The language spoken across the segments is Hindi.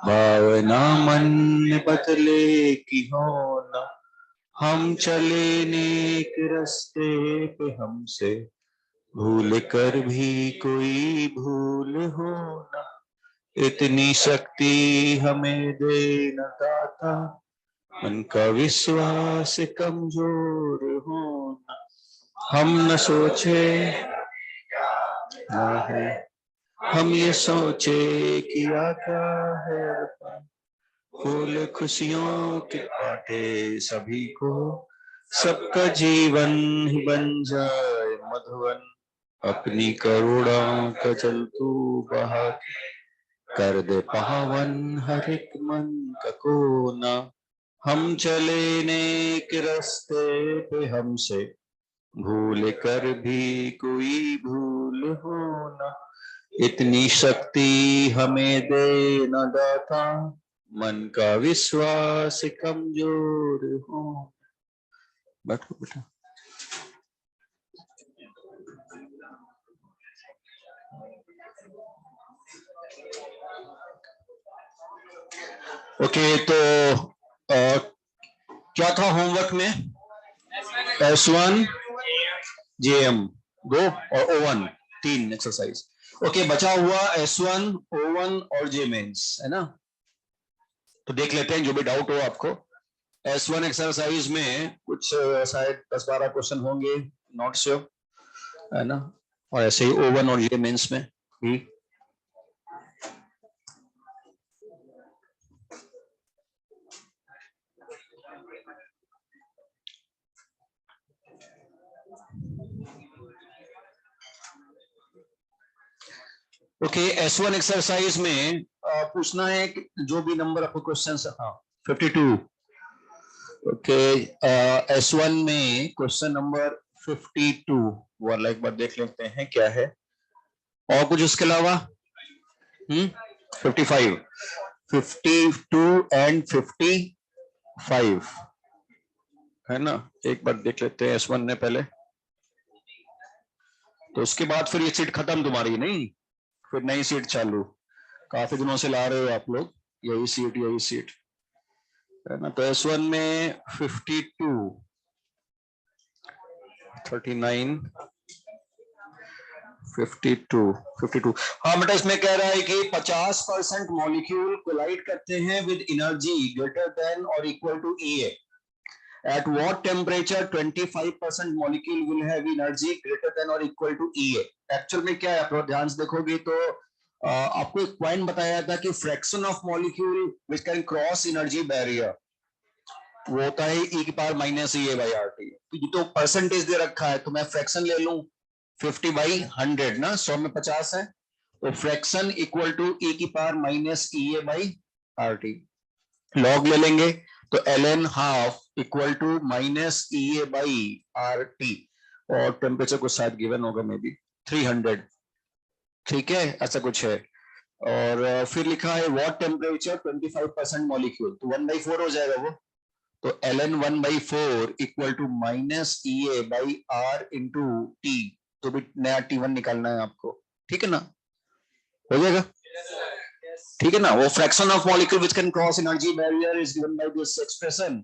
भावना मन में बदले की हो ना। हम चले नेक रास्ते पे, हमसे भूल कर भी कोई भूल हो ना। इतनी शक्ति हमें देना दाता, मन का विश्वास कमजोर हो ना। हम न सोचे ना है, हम ये सोचे किया क्या है। फूल खुशियों के बांटे सभी को, सबका जीवन ही बन जाए मधुवन। अपनी करुणा का जल तू बहा, कर दे पावन हर एक मन का कोना। हम चले नेक रास्ते पे, हमसे भूल कर भी कोई भूल हो ना। इतनी शक्ति हमें दे न दाता, मन का विश्वास कमजोर हो। बैठो बेटा। ओके, तो क्या था होमवर्क में? S1 JM 2 और O1 3 एक्सरसाइज। ओके, बचा हुआ S1 O1 और J मेंस है ना। तो देख लेते हैं जो भी डाउट हो आपको। S1 एक्सरसाइज में कुछ शायद 10-12 क्वेश्चन होंगे, नॉट श्योर, है ना। और ऐसे ही O1 और J मेंस में भी। ओके, S1 एक्सरसाइज में पूछना है कि जो भी नंबर आपको क्वेश्चन, हाँ 52। ओके, S1 में क्वेश्चन नंबर 52 वाला एक बार देख लेते हैं क्या है। और कुछ उसके अलावा? 55, 52 एंड 55 है ना। एक बार देख लेते हैं S1 में पहले, तो उसके बाद फिर ये सीट खत्म तुम्हारी, नहीं फिर नई सीट चालू। काफी दिनों से ला रहे हो आप लोग, यही सीट है ना। तो S1 में 52, 39, 52। हाँ बेटा, इसमें कह रहा है कि 50% मॉलिक्यूल कोलाइड करते हैं विद एनर्जी ग्रेटर देन और equal to EA। At what temperature 25% molecule will have energy greater than or equal to EA? Actual में क्या है, आप ध्यान से देखोगे तो आपको एक पॉइंट बताया था कि fraction of molecule which can cross energy barrier वो होता है E⁻⁻⁴ ये तो परसेंटेज दे रखा है, तो मैं फ्रैक्शन ले लूं 50/100 ना, 100 में 50 है, तो fraction equal to E⁻⁻⁴ log ले लेंगे तो ln half equal to -EA/RT। और टेम्परेचर को शायद गिवन होगा मे बी 300, ठीक है, ऐसा कुछ है। और फिर लिखा है व्हाट टेम्परेचर 25% मॉलिक्यूल, तो 1/4 हो जाएगा वो। तो ln 1/4 इक्वल टू -EA/R इंटू T, तो भी नया T1 निकालना है आपको, ठीक है ना, हो जाएगा, ठीक है ना। वो fraction of molecule which can cross energy barrier is given by this expression,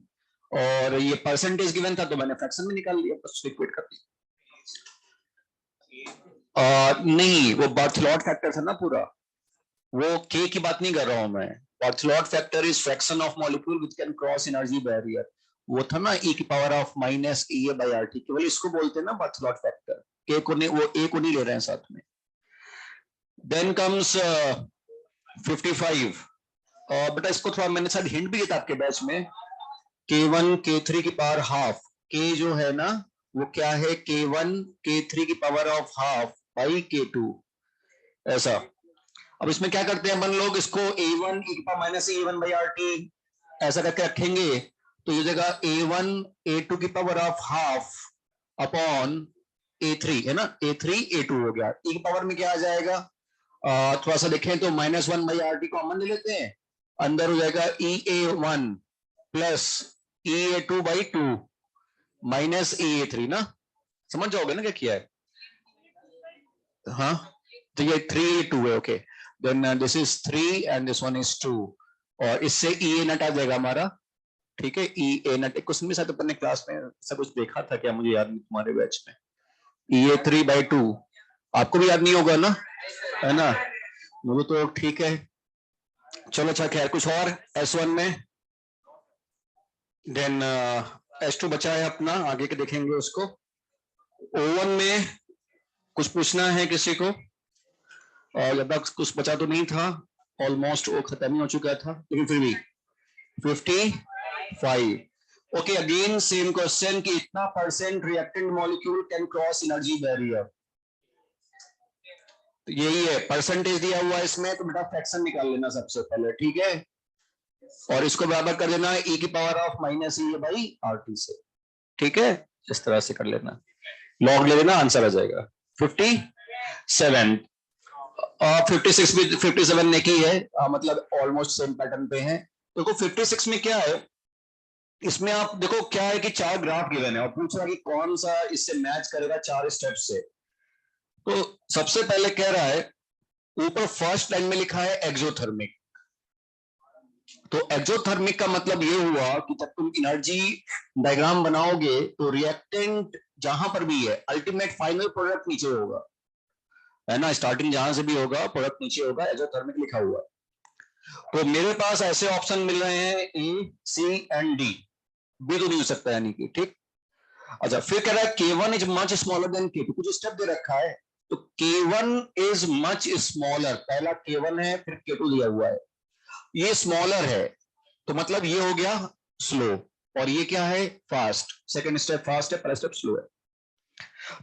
और ये परसेंटेज गिवन था तो मैंने फ्रैक्शन में निकाल लिया, बस लिक्विड कर दिया। नहीं, वो बर्थलॉट फैक्टर था ना पूरा, वो K की बात नहीं कर रहा हूं मैं। बर्थलॉट factor is fraction of molecule which can cross energy barrier, वो था ना E⁻⁻⁻RT, केवल इसको बोलते हैं ना बर्थलॉट फैक्टर। K को नहीं, वो A को नहीं ले रहे हैं साथ में। Then comes 55। बेटा इसको थोड़ा मैंने शायद हिंट भी दिया था आपके बैच में, K1 K3 की पावर हाफ, K जो है ना वो क्या है, K1 K3 की power of half by K2, ऐसा। अब इसमें क्या करते हैं अपन लोग, इसको A1 E⁻⁻⁴ ऐसा करके रखेंगे, तो ये जगह A1 A2 की power of half upon A3 है ना, A3 A2 हो गया। E की पावर में क्या आ जाएगा, थोड़ा सा देखें तो -1/RT कॉमन ले लेते हैं, अंदर हो जाएगा EA1 plus EA2/2 minus EA3 ना, समझ जाओगे ना क्या किया है। हाँ, तो ये 3 2 है, okay, then this is 3 and this one is 2, और इससे ई ए नट आ जाएगा हमारा, ठीक है। ई ए नट क्वेश्चन में शायद अपन ने क्लास में सब कुछ देखा था क्या, मुझे याद नहीं, तुम्हारे बैच में ई ए 3/2, आपको भी याद नहीं होगा ना, है ना, मुझे तो ठीक है। चलो अच्छा, खैर कुछ और S1 में, देन S2 बचा है अपना, आगे के देखेंगे उसको। O1 में कुछ पूछना है किसी को, और ज्यादा कुछ बचा तो नहीं था, ऑलमोस्ट वो खत्म ही हो चुका था, लेकिन फिर भी 55। ओके, अगेन सेम क्वेश्चन कि इतना percent reactant molecule can cross energy barrier, तो यही है, परसेंटेज दिया हुआ है इसमें, तो बेटा फ्रैक्शन निकाल लेना सबसे पहले, ठीक है, और इसको बराबर कर देना e की power of minus E by RT से, ठीक है, इस तरह से कर लेना, लॉग ले लेना, आंसर आ जाएगा 57। 56 भी 57 ने की है, मतलब ऑलमोस्ट सेम पैटर्न पे है। देखो 56 में क्या है, इसमें आप देखो क्या है कि 4 ग्राफ गिवन है और पूछ रहा है कि कौन सा इससे मैच करेगा 4 स्टेप से। तो सबसे पहले कह रहा है, ऊपर फर्स्ट लाइन में लिखा है एक्सोथर्मिक, तो एक्सोथर्मिक का मतलब ये हुआ कि जब तुम एनर्जी डायग्राम बनाओगे तो रिएक्टेंट जहां पर भी है, अल्टीमेट फाइनल प्रोडक्ट नीचे होगा, है ना, स्टार्टिंग जहां से भी होगा प्रोडक्ट नीचे होगा, एक्सोथर्मिक लिखा हुआ। तो मेरे पास ऐसे ऑप्शन मिल रहे हैं ए, सी एंड डी, बी तो नहीं हो सकता यानी कि, ठीक। अच्छा, फिर कह रहा है K1 is much smaller than K2, कुछ स्टेप दे रखा है, तो K1 इज मच स्मॉलर, पहला K1 है, फिर K2 दिया हुआ है, ये स्मॉलर है, तो मतलब ये हो गया स्लो, और ये क्या है, फास्ट, सेकंड स्टेप फास्ट है, पहला स्टेप स्लो है।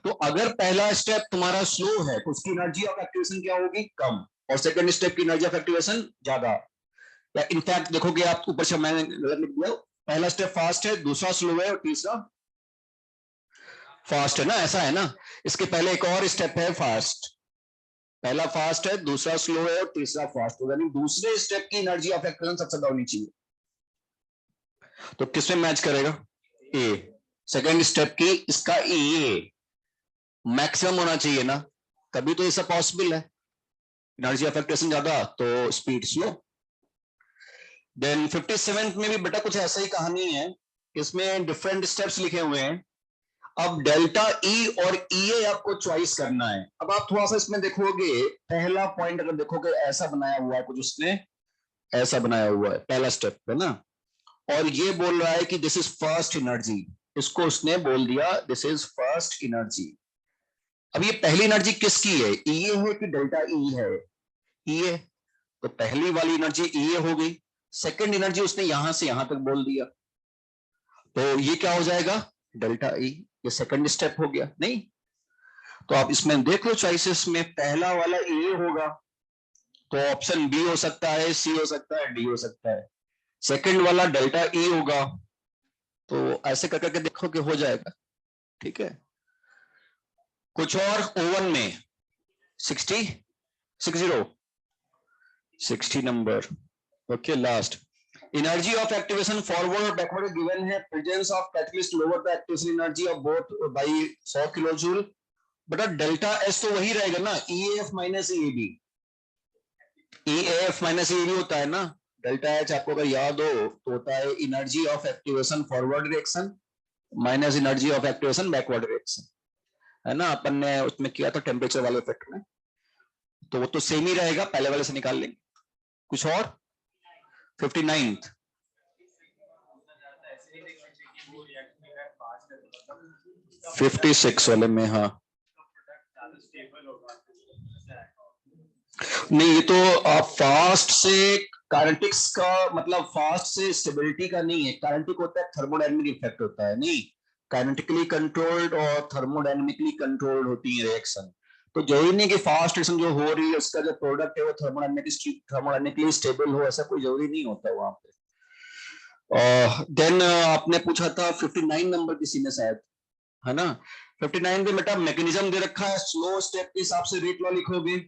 तो अगर पहला स्टेप तुम्हारा स्लो है तो उसकी एनर्जी ऑफ एक्टिवेशन क्या होगी, कम, और सेकंड स्टेप की एनर्जी ऑफ एक्टिवेशन ज्यादा, या इनफैक्ट देखोगे आप ऊपर से मैंने लिख दिया, पहला स्टेप फास्ट है, दूसरा स्लो है, और तीसरा फास्ट है ना, ऐसा है ना। इसके पहले एक और स्टेप है फास्ट, पहला फास्ट है, दूसरा स्लो है, और तीसरा फास्ट होगा, यानी दूसरे स्टेप की एनर्जी ऑफ एक्टिवेशन सबसे ज्यादा होनी चाहिए, तो किसमें मैच करेगा, ए, सेकेंड स्टेप की इसका ए मैक्सिमम होना चाहिए ना, तभी तो ये सब पॉसिबल है, एनर्जी ऑफ एक्टिवेशन ज्यादा तो स्पीड स्लो। देन 57 में भी बेटा कुछ ऐसा ही कहानी है, इसमें डिफरेंट स्टेप्स लिखे हुए हैं, अब डेल्टा ई और ई ए आपको चॉइस करना है। अब आप थोड़ा सा इसमें देखोगे, पहला पॉइंट अगर देखोगे ऐसा बनाया हुआ है कुछ, उसने ऐसा बनाया हुआ है पहला स्टेप है ना, और ये बोल रहा है कि दिस इज फर्स्ट एनर्जी, इसको उसने बोल दिया दिस इज फर्स्ट एनर्जी। अब ये पहली एनर्जी किसकी है, ई ए है कि डेल्टा ई है, ई ए, तो पहली वाली एनर्जी ई ए हो गई, सेकेंड एनर्जी उसने यहां से यहां तक बोल दिया, तो ये क्या हो जाएगा, डेल्टा ई, ये सेकंड स्टेप हो गया नहीं। तो आप इसमें देख लो चॉइसेस में, पहला वाला ए होगा, तो ऑप्शन बी हो सकता है, सी हो सकता है, डी हो सकता है, सेकंड वाला डेल्टा ई होगा, तो ऐसे कर करके देखो कि हो जाएगा, ठीक है। कुछ और ओवन में 60 number, okay, last, energy of activation forward और बैकवर्ड गिवन है, presence of catalyst lower the activation energy of both by 100 kilo joule, बेटा डेल्टा एस तो वही रहेगा ना, E F minus E B, E F minus E B होता है ना, डेल्टा एच आपको अगर याद हो तो होता है energy of activation forward direction minus energy of activation backward direction, है ना, अपन ने उसमें किया था टेम्परेचर वाले इफेक्ट में, तो वो तो सेम ही रहेगा, पहले वाले से निकाल लेंगे। कुछ और 59th 56 वाले में, हाँ नहीं, ये तो आप फास्ट से काइनेटिक्स का मतलब फास्ट से स्टेबिलिटी का नहीं है, काइनेटिक होता है थर्मोडायनेमिक इफेक्ट होता है, नहीं, काइनेटिकली कंट्रोल्ड और थर्मोडायनेमिकली कंट्रोल्ड होती है रिएक्शन, तो जरूरी नहीं कि फास्ट रिएक्शन जो हो रही है उसका जो प्रोडक्ट है वो थर्मोडायनेमिकली स्टेबल हो, ऐसा कोई जरूरी नहीं होता वहां पे। देन आपने पूछा था 59 नंबर किसी ने शायद, है ना, 59 में बेटा मैकेनिज्म दे रखा है, स्लो स्टेप के हिसाब से रेट लॉ लिखोगे,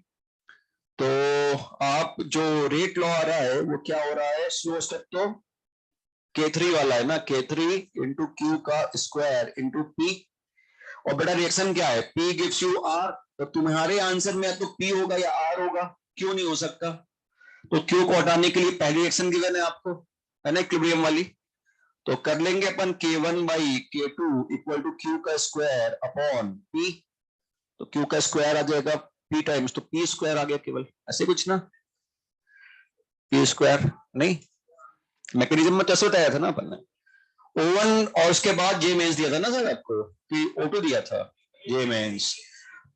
तो आप जो रेट लॉ आ रहा है वो क्या हो रहा है, स्लो स्टेप तो K3 वाला है ना, K3 इंटू क्यू का स्क्वायर इंटू पी, और बेटा रिएक्शन क्या है, P गिव्स यू R, तो तुम्हारे आंसर में या तो P होगा या R होगा, क्यों नहीं हो सकता, तो क्यू को हटाने के लिए पहली रिएक्शन गिवन है आपको, है ना, इक्विलिब्रियम वाली। तो कर लेंगे अपन K1 by K2 equal to Q का स्क्वायर अपॉन P। तो क्यू का स्क्वायर आ जाएगा P टाइम्स, तो P स्क्वायर आ गया केवल, ऐसे कुछ ना, P स्क्वायर नहीं, मैकेनिज्म में तो ऐसे बताया था ना अपन ने। O1 और उसके बाद जे मेंस दिया था ना सर आपको, कि O2 दिया था जे मेंस।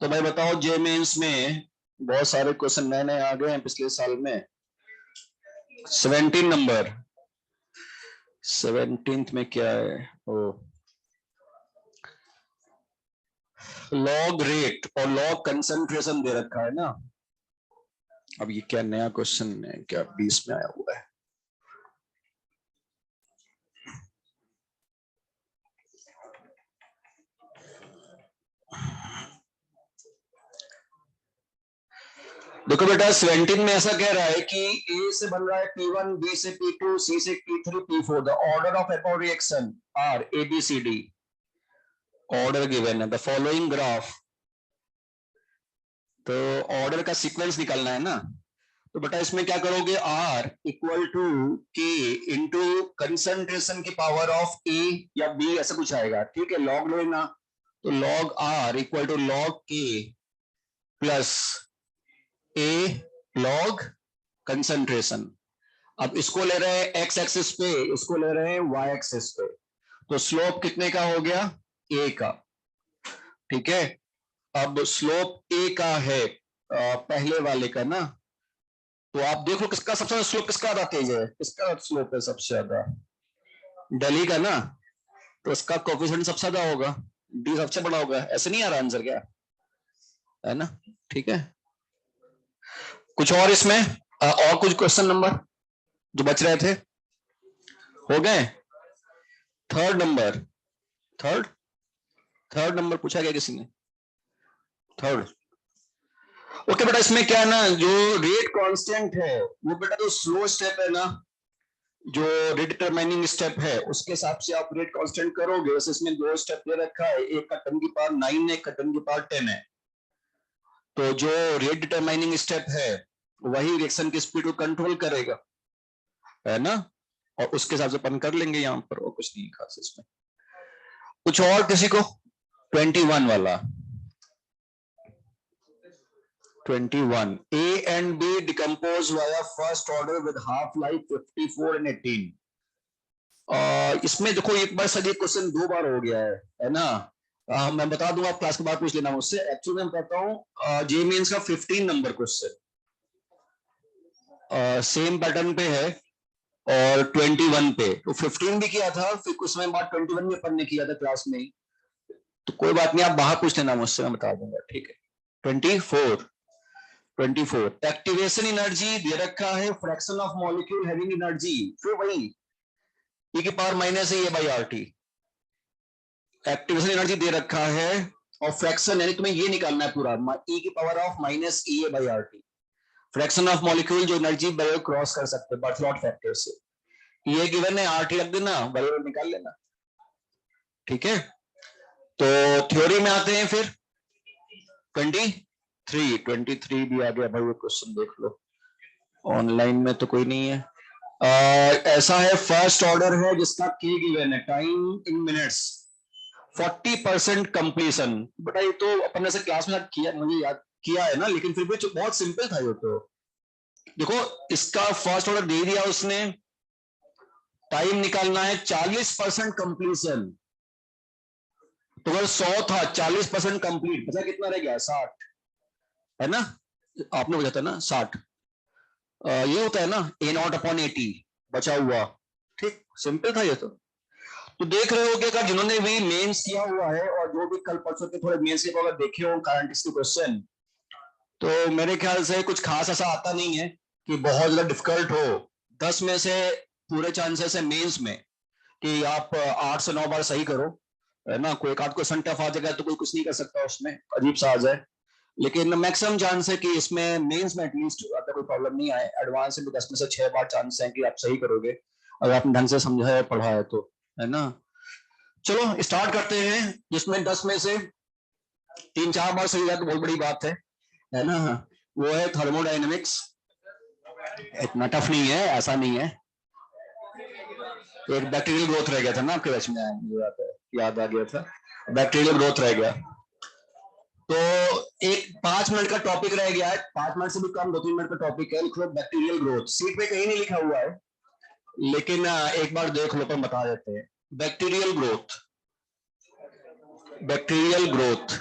तो भाई बताओ जे मेंस में बहुत सारे क्वेश्चन नए नए आ गए हैं पिछले साल में। 17 नंबर, 17th में क्या है, ओ लॉग रेट और लॉग कंसंट्रेशन दे रखा है ना। अब ये क्या नया क्वेश्चन है, क्या 20 में आया हुआ है। देखो बेटा 17 में ऐसा कह रहा है कि ए से बन रहा है P1, बी से P2, सी से P3, P4। The order of एपोड reaction are ABCD, order given है द फॉलोइंग ग्राफ। तो ऑर्डर का सीक्वेंस निकालना है ना। तो बेटा इसमें क्या करोगे, R equal to K into concentration की पावर ऑफ A या B, ऐसा कुछ आएगा, ठीक है, लॉग लेना। तो log R equal to log K plus A log concentration. अब इसको ले रहे हैं एक्स एक्सिस पे, इसको ले रहे हैं वाई एक्सिस पे। तो स्लोप कितने का हो गया, A का, ठीक है। अब स्लोप A का है पहले वाले का ना। तो आप देखो किसका सबसे ज्यादा स्लोप, किसका ज्यादा तेज है, किसका स्लोप है सबसे ज्यादा, डेली का ना। तो उसका कोफिशिएंट सबसे ज्यादा होगा, डी सबसे बड़ा होगा। ऐसे नहीं आ रहा आंसर क्या, है ना, ठीक है। कुछ और इसमें और कुछ क्वेश्चन नंबर जो बच रहे थे हो गए। Third number, third third number पूछा गया किसी ने, थर्ड। ओके बेटा इसमें क्या है ना, जो रेट कांस्टेंट है वो बेटा जो स्लो स्टेप है ना, जो रिडिटरमाइनिंग स्टेप है उसके हिसाब से आप रेट कांस्टेंट करोगे। वैसे इसमें दो स्टेप दे रखा है, एक का 10 की पावर 9 है, एक का 10 की पावर 10 है। तो जो रेट डिटरमाइनिंग स्टेप है वही रिएक्शन की स्पीड को कंट्रोल करेगा, है ना। और उसके हिसाब से अपन कर लेंगे यहाँ पर, और कुछ नहीं खास इसमें। कुछ और किसी को, 21 वाला, 21 A and B decompose via first order with half life 54 and 18। इसमें देखो एक बार सर ये क्वेश्चन दो बार हो गया है ना। मैं बता दूंगा, आप क्लास के बाद पूछ लेना मुझसे। एक्चुअली मैं बताता हूँ जे मेंस का 15 नंबर क्वेश्चन सेम पैटर्न पे है और 21 पे। तो 15 भी किया था, फिर कुछ समय बाद 21 में अपन ने किया था क्लास में ही। तो कोई बात नहीं, आप बाहर पूछ लेना मुझसे, मैं बता दूंगा, ठीक है। 24 एक्टिवेशन एनर्जी दे रखा है, fraction of molecule having energy, फिर वही e की power minus A by R T. Activation energy दे रखा है और फ्रैक्शन यानी तुम्हें ये निकालना है पूरा, e की power of minus A by R T. Fraction of molecule जो एनर्जी बैरियर क्रॉस कर सकते हैं बर्थलॉट फैक्टर से, ये गिवन है, आर टी रख देना, बैरियर निकाल लेना, ठीक है। तो थ्योरी में आते हैं फिर 23 भी आ गया भाई, वो क्वेश्चन देख लो, ऑनलाइन में तो कोई नहीं है। ऐसा है, फर्स्ट ऑर्डर है जिसका के गिवन है, टाइम इन मिनट्स 40% कंप्लीशन। बेटा ये तो अपन ने से क्लास में किया, मुझे याद किया है ना, लेकिन फिर भी बहुत सिंपल था ये तो। देखो इसका फर्स्ट ऑर्डर दे दिया उसने, टाइम निकालना है 40% कंप्लीशन। तो अगर 100 था, 40% कंप्लीट बचा कितना रह गया, 60, है ना। आपने बचा था ना 60, ये होता है ना A0/80 बचा हुआ, ठीक, सिंपल था ये तो। तो देख रहे हो कि अगर जिन्होंने भी मेंस किया हुआ है और जो भी कल परसों के थोड़े मेंस के अगर देखे हो करंट के क्वेश्चन, तो मेरे ख्याल से कुछ खास ऐसा आता नहीं है कि बहुत ज्यादा डिफिकल्ट हो। 10 में से पूरे चांसेस है मेंस में कि आप 8 से 9 बार सही करो, है ना। कोई एक आध क्वेश्चन टफ आ जाएगा तो कोई कुछ नहीं कर सकता उसमें, अजीब सा आ जाए, लेकिन मैक्सिमम चांस है कि इसमें मेंस में एटलीस्ट अगर कोई प्रॉब्लम नहीं आए। एडवांस में 10 में से 6 बार चांस है कि आप सही करोगे अगर आपने ढंग से समझा है पढ़ा है तो, है ना। चलो स्टार्ट करते हैं, जिसमें 10 में से 3-4 बार सही है तो बहुत बड़ी बात है ना। वो है थर्मोडायनेमिक्स, इतना टफ नहीं है, ऐसा नहीं है। एक बैक्टीरियल ग्रोथ रह गया था ना आपके बैच में, याद आ गया था, बैक्टीरियल ग्रोथ रह गया। तो एक 5 मिनट का टॉपिक रह गया है, 5 मिनट से भी कम, 2-3 मिनट का टॉपिक है। लिख लो बैक्टीरियल ग्रोथ, सीट पे कहीं नहीं लिखा हुआ है, लेकिन एक बार देख लो तो बता देते हैं। बैक्टीरियल ग्रोथ, बैक्टीरियल ग्रोथ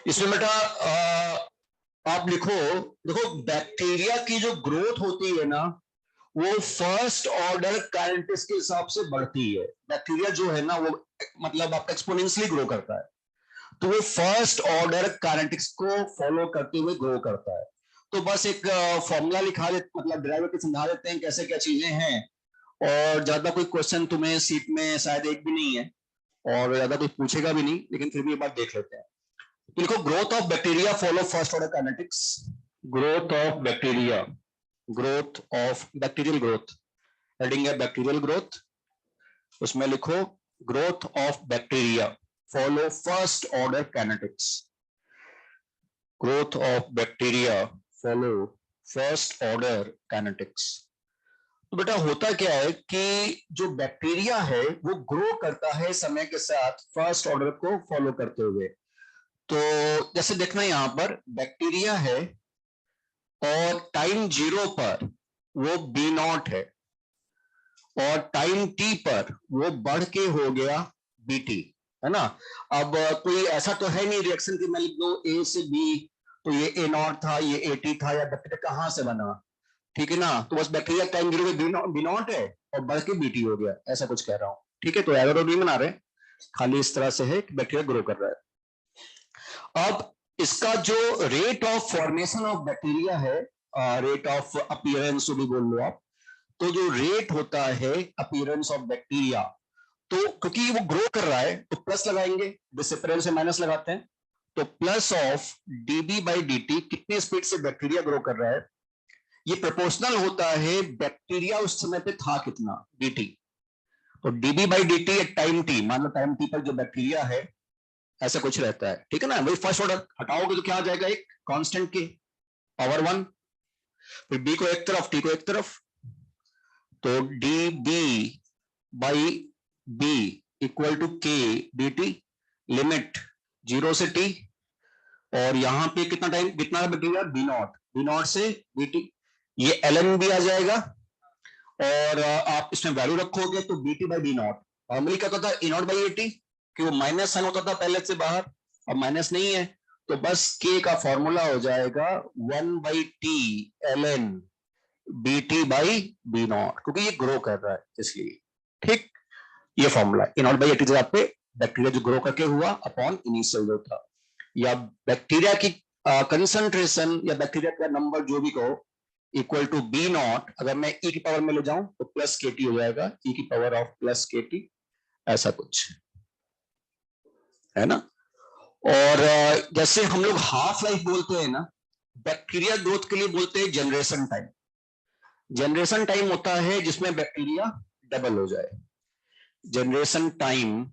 इसमें बेटा आप लिखो, देखो बैक्टीरिया की जो ग्रोथ होती है ना, वो फर्स्ट ऑर्डर काइनेटिक्स के हिसाब से बढ़ती है। बैक्टीरिया जो है ना, वो मतलब आपका एक्सपोनेंशियली ग्रो करता है, तो वो फर्स्ट ऑर्डर काइनेटिक्स को फॉलो करते हुए ग्रो करता है। तो बस एक फॉर्मूला लिखा दे, मतलब ड्राइवर के समझा देते हैं कैसे क्या चीजें हैं, और ज्यादा कोई क्वेश्चन तुम्हें सीट में शायद एक भी नहीं है, और ज्यादा कोई पूछेगा भी नहीं, लेकिन फिर भी एक बार देख लेते हैं। तो लिखो growth of bacteria follow first order kinetics. Growth of bacteria, growth of bacterial growth, heading है बैक्टीरियल ग्रोथ, उसमें लिखो growth of bacteria follow first order kinetics. Growth of bacteria follow first order kinetics. तो बेटा होता क्या है कि जो बैक्टीरिया है वो ग्रो करता है समय के साथ फर्स्ट ऑर्डर को फॉलो करते हुए। तो जैसे देखना यहां पर बैक्टीरिया है और टाइम 0 पर वो बी नॉट है, और टाइम टी पर वो बढ़ के हो गया बीटी, है ना। अब कोई ऐसा तो है नहीं रिएक्शन की मैं लिख दो ए से बी, तो ये ए नॉट था, ये ए टी था, या बैक्टीरिया कहां से बना, ठीक है ना। तो बस बैक्टीरिया टाइम 0 पे बी नॉट है और बढ़ के बीटी हो गया, ऐसा कुछ कह रहा हूं, ठीक है। तो एरो नहीं बना रहे, खाली इस तरह से है कि बैक्टीरिया ग्रो कर रहा है। अब इसका जो rate of formation of bacteria है, रेट ऑफ अपीयरेंस भी बोल लो आप, तो जो रेट होता है अपीयरेंस ऑफ बैक्टीरिया, तो क्योंकि वो ग्रो कर रहा है तो प्लस लगाएंगे, डिसिपरेंस से माइनस लगाते हैं, तो plus of dB by D, कितने स्पीड से बैक्टीरिया ग्रो कर रहा है, ये प्रोपोर्शनल होता है बैक्टीरिया उस समय पे था कितना, dt। तो dB by dt at time t, मान लो टाइम t पर जो बैक्टीरिया है ऐसा कुछ रहता है, ठीक है ना। भाई फर्स्ट ऑर्डर हटाओगे तो क्या आ जाएगा, एक कांस्टेंट के पावर 1, फिर b को एक तरफ, t को एक तरफ, तो dB बाई b equal to k dt, limit 0 से t, और यहां पे कितना टाइम, कितना बैक्टीरिया, बी नॉट से bt, ये ln भी आ जाएगा, और आप इसमें वैल्यू रखोगे तो BT by B naught. Normally क्या होता था, ई नॉट बाई एटी, कि वो माइनस साइन होता था पहले से बाहर, अब माइनस नहीं है, तो बस के का फॉर्मूला हो जाएगा 1/t ln BT by B naught, क्योंकि ये ग्रो कर रहा है इसलिए, ठीक। ये formula E naught by AT जगह पे बैक्टीरिया जो ग्रो करके हुआ अपॉन इनिशियल जो था, या बैक्टीरिया की कंसंट्रेशन या बैक्टीरिया का नंबर जो भी कहो, इक्वल टू बी नॉट, अगर मैं ई की पावर में ले जाऊं तो प्लस के टी हो जाएगा, ई की पावर ऑफ प्लस के टी, ऐसा कुछ है ना। और जैसे हम लोग हाफ लाइफ बोलते हैं ना, बैक्टीरिया ग्रोथ के लिए बोलते हैं जनरेशन टाइम। जनरेशन टाइम होता है जिसमें बैक्टीरिया डबल हो जाए। जनरेशन टाइम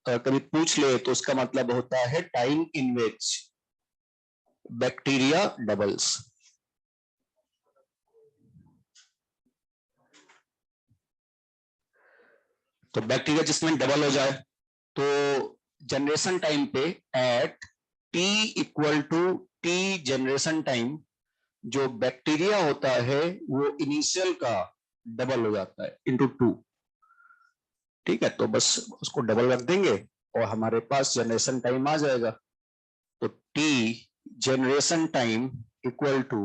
कभी पूछ ले तो उसका मतलब होता है time in which bacteria doubles. तो बैक्टीरिया जिसमें डबल हो जाए, तो जनरेशन टाइम पे at T equal to T generation time, जो बैक्टीरिया होता है वो इनिशियल का डबल हो जाता है इंटू 2, ठीक है। तो बस उसको डबल रख देंगे और हमारे पास जनरेशन टाइम आ जाएगा। तो T generation time equal to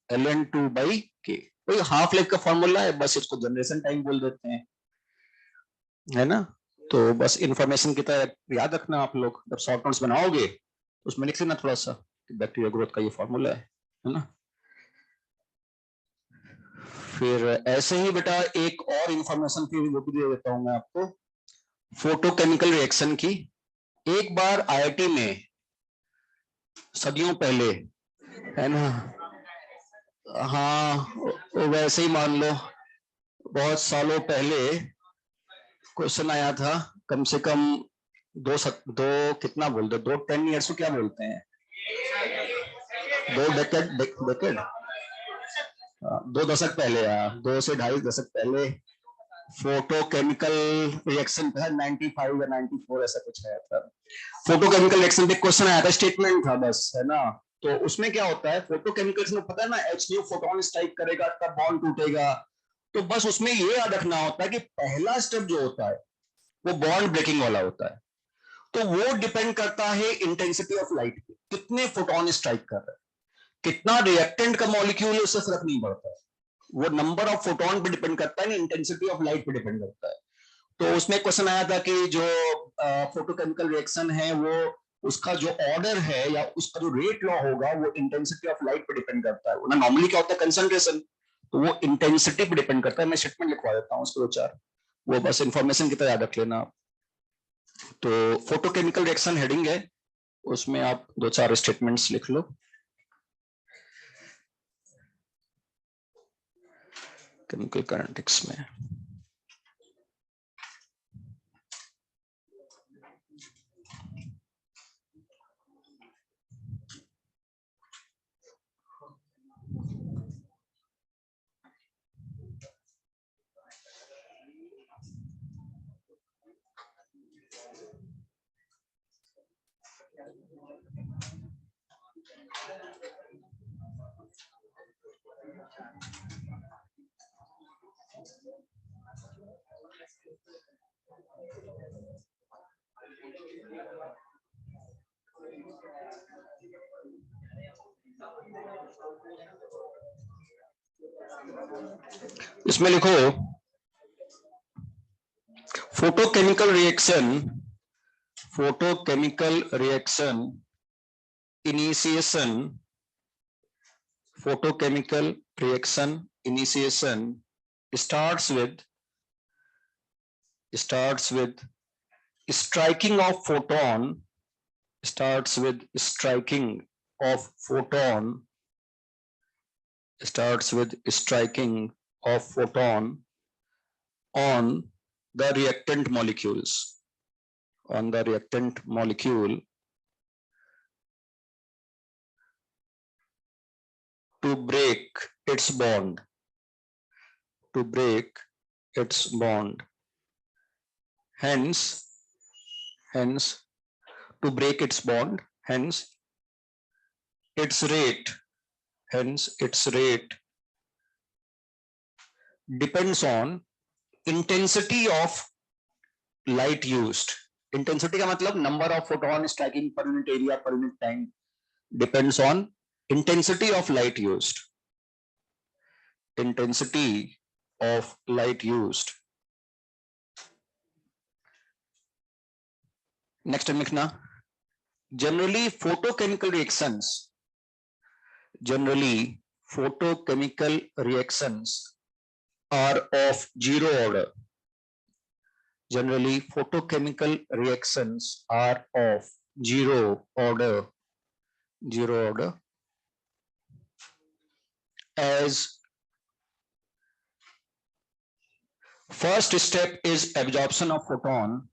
ln2 by K, कोई हाफ लाइफ का फॉर्मूला है, बस इसको जनरेशन टाइम बोल देते हैं, है ना। तो बस इंफॉर्मेशन की तरह याद रखना, आप लोग जब शॉर्ट नोट्स बनाओगे तो उसमें लिख लेना थोड़ा सा कि बैक्टीरिया ग्रोथ का ये फॉर्मूला है ना। फिर ऐसे ही बेटा एक और इंफॉर्मेशन फिर वो भी दे देता हूं मैं आपको, फोटोकेमिकल रिएक्शन की। एक बार आईआईटी में सदियों पहले, है ना, हाँ तो वैसे ही मान लो बहुत सालों पहले क्वेश्चन आया था, कम से कम दो कितना बोलते, 10 ईयर्स को क्या बोलते हैं, 2 डेकेड, 2 दशक पहले, 2 से 2.5 दशक पहले फोटोकेमिकल रिएक्शन था, 95 या 94 ऐसा कुछ है था। फोटोकेमिकल रिएक्शन पे क्वेश्चन आया था, स्टेटमेंट था बस, है ना। तो उसमें क्या होता है, फोटोकेमिकल्स में पता है ना, HNO फोटोन स्ट्राइक करेगा तब बॉन्ड टूटेगा। तो बस उसमें ये याद रखना होता है कि पहला स्टेप जो होता है वो बॉन्ड ब्रेकिंग वाला होता है। तो वो डिपेंड करता है इंटेंसिटी ऑफ लाइट पे, कितने फोटोन स्ट्राइक कर रहे हैं, कितना रिएक्टेंट का मॉलिक्यूल है उससे फर्क नहीं पड़ता है, वो नंबर ऑफ फोटोन पे डिपेंड करता है, इंटेंसिटी ऑफ लाइट पे डिपेंड करता है। तो उसमें क्वेश्चन आया था कि जो फोटोकेमिकल रिएक्शन है वो उसका जो ऑर्डर है या उसका जो रेट लॉ होगा वो इंटेंसिटी ऑफ लाइट पे डिपेंड करता है, ना नॉर्मली क्या होता है कंसंट्रेशन, तो वो इंटेंसिटी पे डिपेंड करता है। मैं स्टेटमेंट लिखवा देता हूँ उसके 2-4, वो बस इंफॉर्मेशन की तरह याद रख लेना। तो फोटोकेमिकल रिएक्शन हेडिंग है, उसमें आप 2-4 स्टेटमेंट्स लिख लो। केमिकल काइनेटिक्स में इसमें लिखो photochemical reaction initiation, photochemical reaction initiation starts with striking of photon, starts with striking of photon, starts with striking of photon on the reactant molecules, on the reactant molecule to break its bond, to break its bond. Hence, to break its bond, hence its rate depends on intensity of light used. Intensity का मतलब number of photon striking per unit area per unit time, depends on intensity of light used. Intensity of light used. Next time लिखना, generally photochemical reactions are of zero order. Generally photochemical reactions are of zero order, as first step is absorption of photon,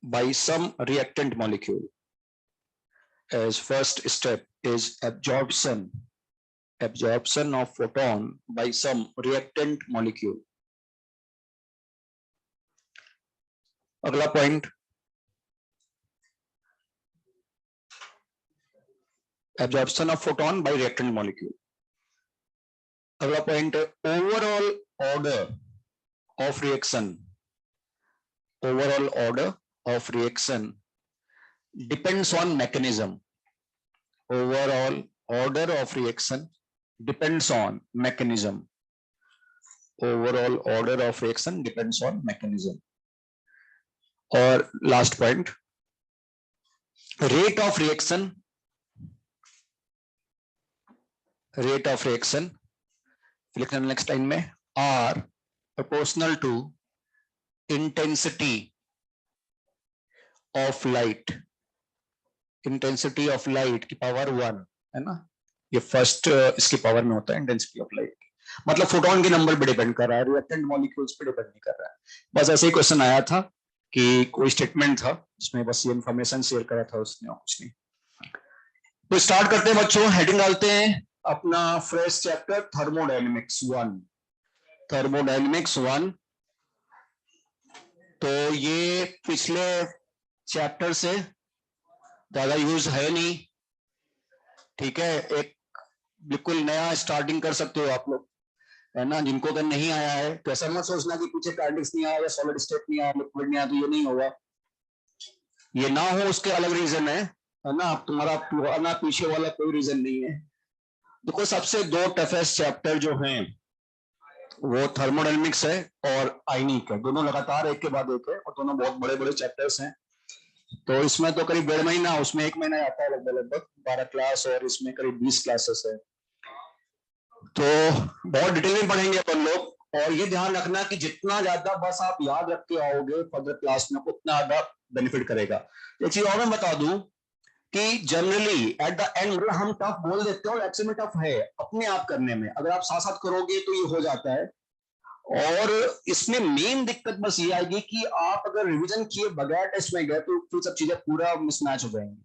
by some reactant molecule, as first step is absorption of photon by some reactant molecule. अगला point, absorption of photon by reactant molecule. अगला point, overall order of reaction depends on mechanism. Overall order of reaction depends on mechanism. Overall order of reaction depends on mechanism. और last point, rate of reaction लिखना नेक्स्ट लाइन में, are proportional to intensity of light intensity of light की पावर 1 है ना, ये फर्स्ट इसकी पावर में होता है इंटेंसिटी ऑफ लाइट। मतलब फोटोन के नंबर पे डिपेंड कर रहा है, रिएक्टेंट मॉलिक्यूल्स पे डिपेंड नहीं कर रहा है। बस ऐसे ही क्वेश्चन आया था कि कोई स्टेटमेंट था जिसमें बस ये इन्फॉर्मेशन शेयर करा था उसने, और कुछ नहीं। तो स्टार्ट करते हैं बच्चों, हेडिंग डालते हैं अपना फ्रेश चैप्टर थर्मोडायनेमिक्स 1। थर्मोडायनेमिक्स 1, तो ये पिछले चैप्टर से ज्यादा यूज है नहीं, ठीक है। एक बिल्कुल नया स्टार्टिंग कर सकते हो आप लोग, है ना। जिनको अगर नहीं आया है तो ऐसा मत सोचना कि पीछे काइनेटिक्स नहीं आया या सॉलिड स्टेट नहीं आया, लिक्विड नहीं आया, तो ये नहीं होगा। ये ना हो उसके अलग रीजन है ना। तुम्हारा पुराना पीछे वाला कोई रीजन नहीं है। देखो सबसे दो टफेस्ट चैप्टर जो हैं वो थर्मोडायनेमिक्स है और आयनिक है, दोनों लगातार एक के बाद एक है, और दोनों बहुत बड़े बड़े चैप्टर्स हैं। तो इसमें तो करीब 1.5 महीना, उसमें 1 महीना आता है लगभग 12 क्लास, और इसमें करीब 20 क्लासेस है। तो बहुत डिटेल में पढ़ेंगे अपन लोग, और ये ध्यान रखना कि जितना ज्यादा बस आप याद रख के आओगे फर्दर क्लास में, उतना ज्यादा बेनिफिट करेगा। एक चीज और मैं बता दूं कि जनरली एट द एंड हम टफ बोल देते हो, एक्चुअली में टफ है अपने आप करने में। अगर आप साथ साथ करोगे तो ये हो जाता है। और इसमें मेन दिक्कत बस ये आएगी कि आप अगर रिवीजन किए बगैर टेस्ट में गए तो फिर सब चीजें पूरा मिसमैच हो जाएंगी।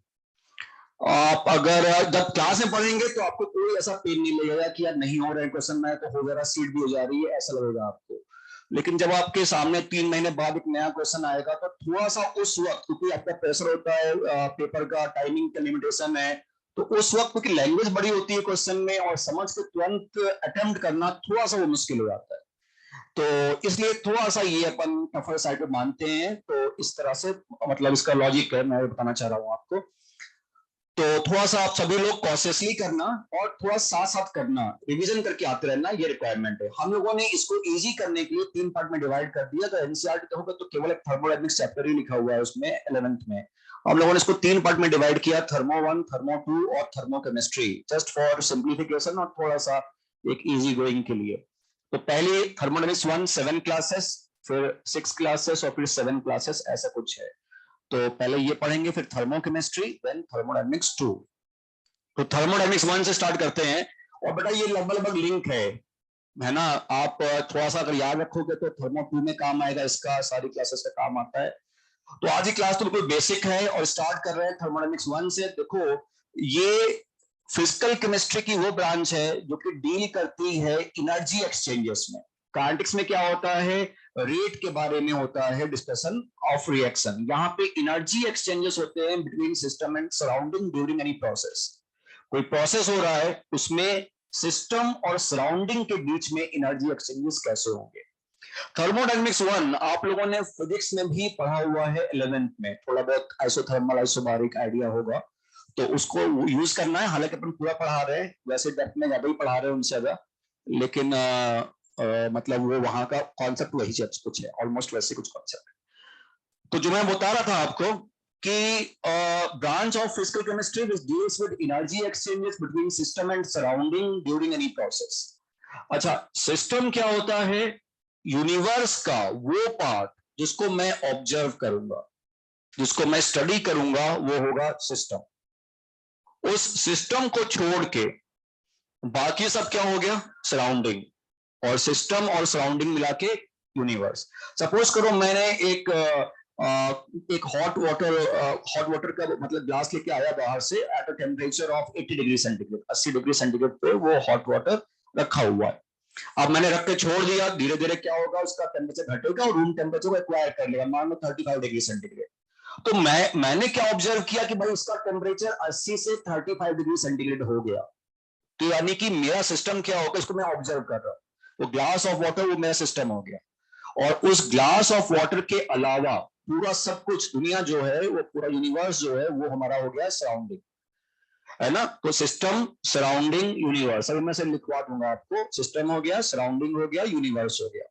आप अगर जब क्लास में पढ़ेंगे तो आपको कोई ऐसा पेन नहीं लगेगा कि यार नहीं हो रहा है क्वेश्चन में, तो हो जरा सीट भी हो जा रही है, ऐसा लगेगा आपको। लेकिन जब आपके सामने 3 महीने बाद एक नया क्वेश्चन आएगा तो थोड़ा सा उस वक्त, क्योंकि आपका प्रेशर होता है, पेपर का टाइमिंग का लिमिटेशन है, तो उस वक्त क्योंकि लैंग्वेज बड़ी होती है क्वेश्चन में, और समझ के तुरंत अटेम्प्ट करना थोड़ा सा वो मुश्किल हो जाता है। तो इसलिए थोड़ा सा ये अपन टफर साइड पे मानते हैं। तो इस तरह से मतलब इसका लॉजिक है, मैं बताना चाह रहा हूँ आपको। तो थोड़ा सा आप सभी लोग कॉशियसली करना, और थोड़ा साथ साथ करना, रिवीजन करके आते रहना, ये रिक्वायरमेंट है। हम लोगों ने इसको इजी करने के लिए 3 पार्ट में डिवाइड कर दिया। तो एनसीईआरटी देखोगे तो केवल एक थर्मोडायनेमिक्स चैप्टर ही लिखा हुआ है उसमें 11th में। हम लोगों ने इसको 3 पार्ट में डिवाइड किया, थर्मो 1, थर्मो 2 और थर्मोकेमिस्ट्री, जस्ट फॉर सिंप्लीफिकेशन और थोड़ा सा एक इजी गोइंग के लिए। तो पहले थर्मोडायनेमिक्स 1 7 क्लासेस, फिर 6 क्लासेस, और फिर 7 क्लासेस, ऐसा कुछ है। तो पहले ये पढ़ेंगे, फिर थर्मोकेमिस्ट्री, देन थर्मोडायनेमिक्स 2। तो थर्मोडायनेमिक्स 1 से स्टार्ट करते हैं। और बेटा ये लगभग लिंक है ना। आप थोड़ा सा अगर याद रखोगे तो थर्मो 2 में काम आएगा, इसका सारी क्लासेस का काम आता है। तो आज की क्लास तो बिल्कुल बेसिक है, और स्टार्ट कर रहे हैं थर्मोडायनेमिक्स 1 से। देखो ये फिजिकल केमिस्ट्री की वो ब्रांच है जो कि डील करती है एनर्जी एक्सचेंजेस में। काइनेटिक्स में क्या होता है, रेट के बारे में होता है डिस्कशन ऑफ रिएक्शन। यहाँ पे एनर्जी एक्सचेंजेस होते हैं between system and surrounding during any process. कोई प्रोसेस हो रहा है, उसमें सिस्टम और सराउंडिंग के बीच में एनर्जी एक्सचेंजेस कैसे होंगे। थर्मोडायनेमिक्स 1 आप लोगों ने फिजिक्स में भी पढ़ा हुआ है 11th में, थोड़ा बहुत आइसोथर्मल आइसोबारिक आइडिया होगा, तो उसको यूज करना है। हालांकि अपन पूरा पढ़ा रहे हैं, वैसे डेप्थ में ज्यादा ही पढ़ा रहे हैं उनसे ज्यादा, लेकिन मतलब वो वहां का कॉन्सेप्ट वही कुछ है, ऑलमोस्ट वैसे कुछ कॉन्सेप्ट है। तो जो मैं बता रहा था आपको कि branch of physical chemistry which deals with energy exchanges between system and surrounding during any process. अच्छा, सिस्टम क्या होता है, यूनिवर्स का वो पार्ट जिसको मैं ऑब्जर्व करूंगा, जिसको मैं स्टडी करूंगा, वो होगा सिस्टम। उस सिस्टम को छोड़ के बाकी सब क्या हो गया, सराउंडिंग। और सिस्टम और सराउंडिंग मिला के यूनिवर्स। सपोज करो मैंने एक हॉट वाटर का मतलब ग्लास लेके आया बाहर से at a temperature of 80 degree centigrade, 80 degree centigrade पे वो हॉट वाटर रखा हुआ है। अब मैंने रख के छोड़ दिया, धीरे धीरे क्या होगा, उसका टेम्परेचर घटेगा और रूम टेम्परेचर को एक्वायर कर लेगा, मान लो 35 डिग्री सेंटीग्रेड। तो मैंने क्या ऑब्जर्व किया कि भाई इसका टेम्परेचर 80 से 35 डिग्री सेंटीग्रेड हो गया। तो यानी कि मेरा सिस्टम क्या होगा, इसको मैं ऑब्जर्व कर रहा हूं। तो ग्लास ऑफ वाटर वो मेरा सिस्टम हो गया। और उस ग्लास ऑफ वाटर के अलावा पूरा सब कुछ, दुनिया जो है, वो पूरा यूनिवर्स जो है, वो हमारा हो गया सराउंडिंग, है ना। तो सिस्टम, सराउंडिंग, यूनिवर्स, अभी मैं से लिखवा दूंगा आपको। सिस्टम हो गया, सराउंडिंग हो गया, यूनिवर्स हो गया।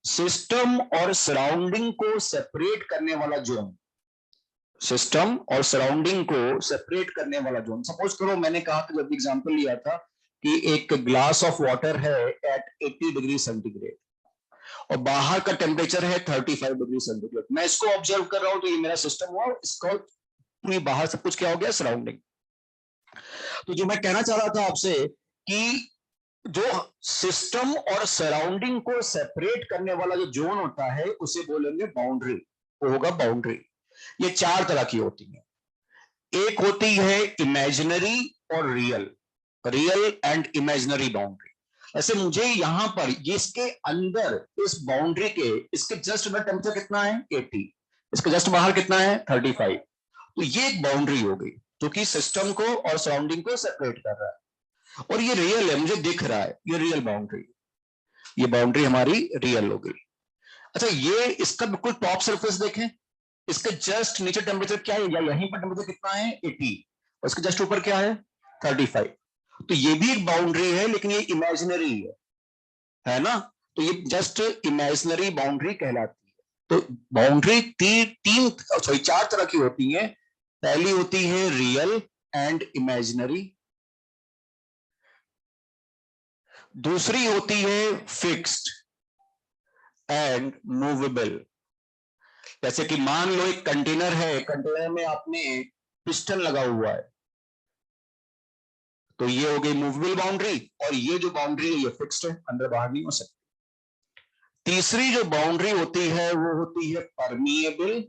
सिस्टम और सराउंडिंग को सेपरेट करने वाला जोन, सिस्टम और सराउंडिंग को सेपरेट करने वाला जोन। सपोज करो मैंने कहा था, जब एग्जांपल लिया था कि एक ग्लास ऑफ वाटर है एट 80 डिग्री सेंटीग्रेड और बाहर का टेम्परेचर है 35 डिग्री सेंटीग्रेड। मैं इसको ऑब्जर्व कर रहा हूं, तो ये मेरा सिस्टम हुआ। इसको तो ये बाहर सब कुछ क्या हो गया, सराउंडिंग। तो जो मैं कहना चाह रहा था आपसे कि जो सिस्टम और सराउंडिंग को सेपरेट करने वाला जो जोन होता है उसे बोलेंगे बाउंड्री, वो होगा बाउंड्री। ये चार तरह की होती है। एक होती है इमेजिनरी और real, real and imaginary boundary. ऐसे मुझे यहां पर ये इसके अंदर इस बाउंड्री के इसके जस्ट अंदर टेम्परेचर कितना है 80, इसके जस्ट बाहर कितना है 35। तो ये एक बाउंड्री हो गई जो कि सिस्टम को और सराउंडिंग को सेपरेट कर रहा है, और ये रियल है, मुझे दिख रहा है, ये रियल बाउंड्री, ये बाउंड्री हमारी रियल हो गई। अच्छा, ये इसका बिल्कुल टॉप सरफेस देखें, इसके जस्ट नीचे टेम्परेचर क्या है, या यहीं पर टेम्परेचर कितना है 80, और इसके जस्ट ऊपर क्या है 35। तो ये भी एक बाउंड्री है लेकिन ये इमेजिनरी है ना, तो ये जस्ट इमेजिनरी बाउंड्री कहलाती है। तो बाउंड्री तीन सॉरी चार तरह की होती है। पहली होती है रियल एंड इमेजिनरी, दूसरी होती है फिक्स्ड एंड मूवेबल। जैसे कि मान लो एक कंटेनर है, कंटेनर में आपने पिस्टन लगा हुआ है, तो ये हो गई मूवेबल बाउंड्री, और ये जो बाउंड्री है ये फिक्स्ड है, अंदर बाहर नहीं हो सकती। तीसरी जो बाउंड्री होती है वो होती है permeable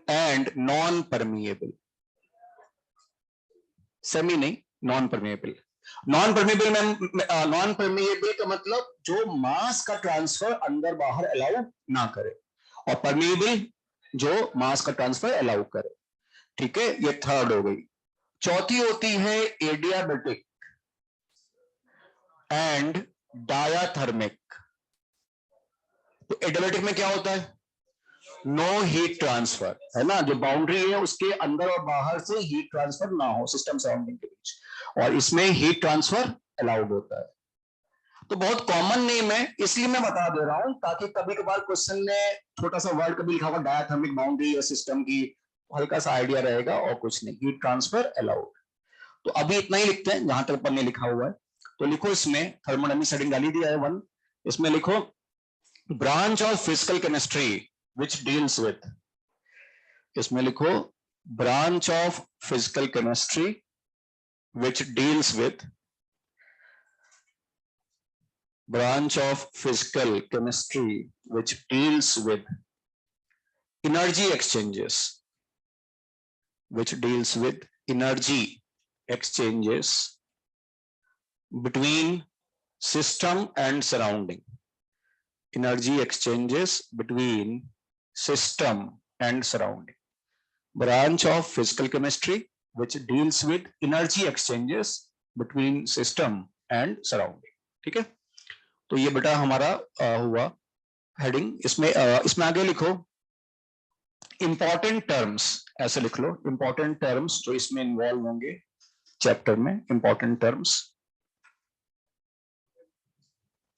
and non permeable, semi नहीं, नॉन परमिएबल। नॉन परमिएबल में नॉन परमिएबल का मतलब जो मास का ट्रांसफर अंदर बाहर अलाउ ना करे, और परमिएबल जो मास का ट्रांसफर अलाउ करे। ठीक है, ये थर्ड हो गई। चौथी होती है एडियाबेटिक एंड डायाथर्मिक। तो एडियाबेटिक में क्या होता है, नो हीट ट्रांसफर, है ना, जो बाउंड्री है उसके अंदर और बाहर से हीट ट्रांसफर ना हो सिस्टम सराउंडिंग के बीच, और इसमें हीट ट्रांसफर अलाउड होता है। तो बहुत कॉमन नेम है, इसलिए मैं बता दे रहा हूं ताकि कभी कभार क्वेश्चन में छोटा सा वर्ड कभी लिखा होगा डायाथर्मिक बाउंड्री या सिस्टम की, हल्का सा आइडिया रहेगा, और कुछ नहीं, हीट ट्रांसफर अलाउड। तो अभी इतना ही लिखते हैं जहां तक अपन ने लिखा हुआ है। तो लिखो इसमें थर्मोडायनामिक सेटिंग डाली दिया है 1, इसमें लिखो branch of physical chemistry which deals with, इसमें लिखो branch of physical chemistry which deals with, branch of physical chemistry which deals with energy exchanges, which deals with energy exchanges between system and surrounding, energy exchanges between system and surrounding, branch of physical chemistry which deals with energy exchanges between system and surrounding। ठीक है, तो ये बेटा हमारा हुआ हेडिंग। इसमें आगे लिखो इंपॉर्टेंट टर्म्स, ऐसे लिख लो इंपॉर्टेंट टर्म्स जो इसमें इन्वॉल्व होंगे चैप्टर में, इंपॉर्टेंट टर्म्स।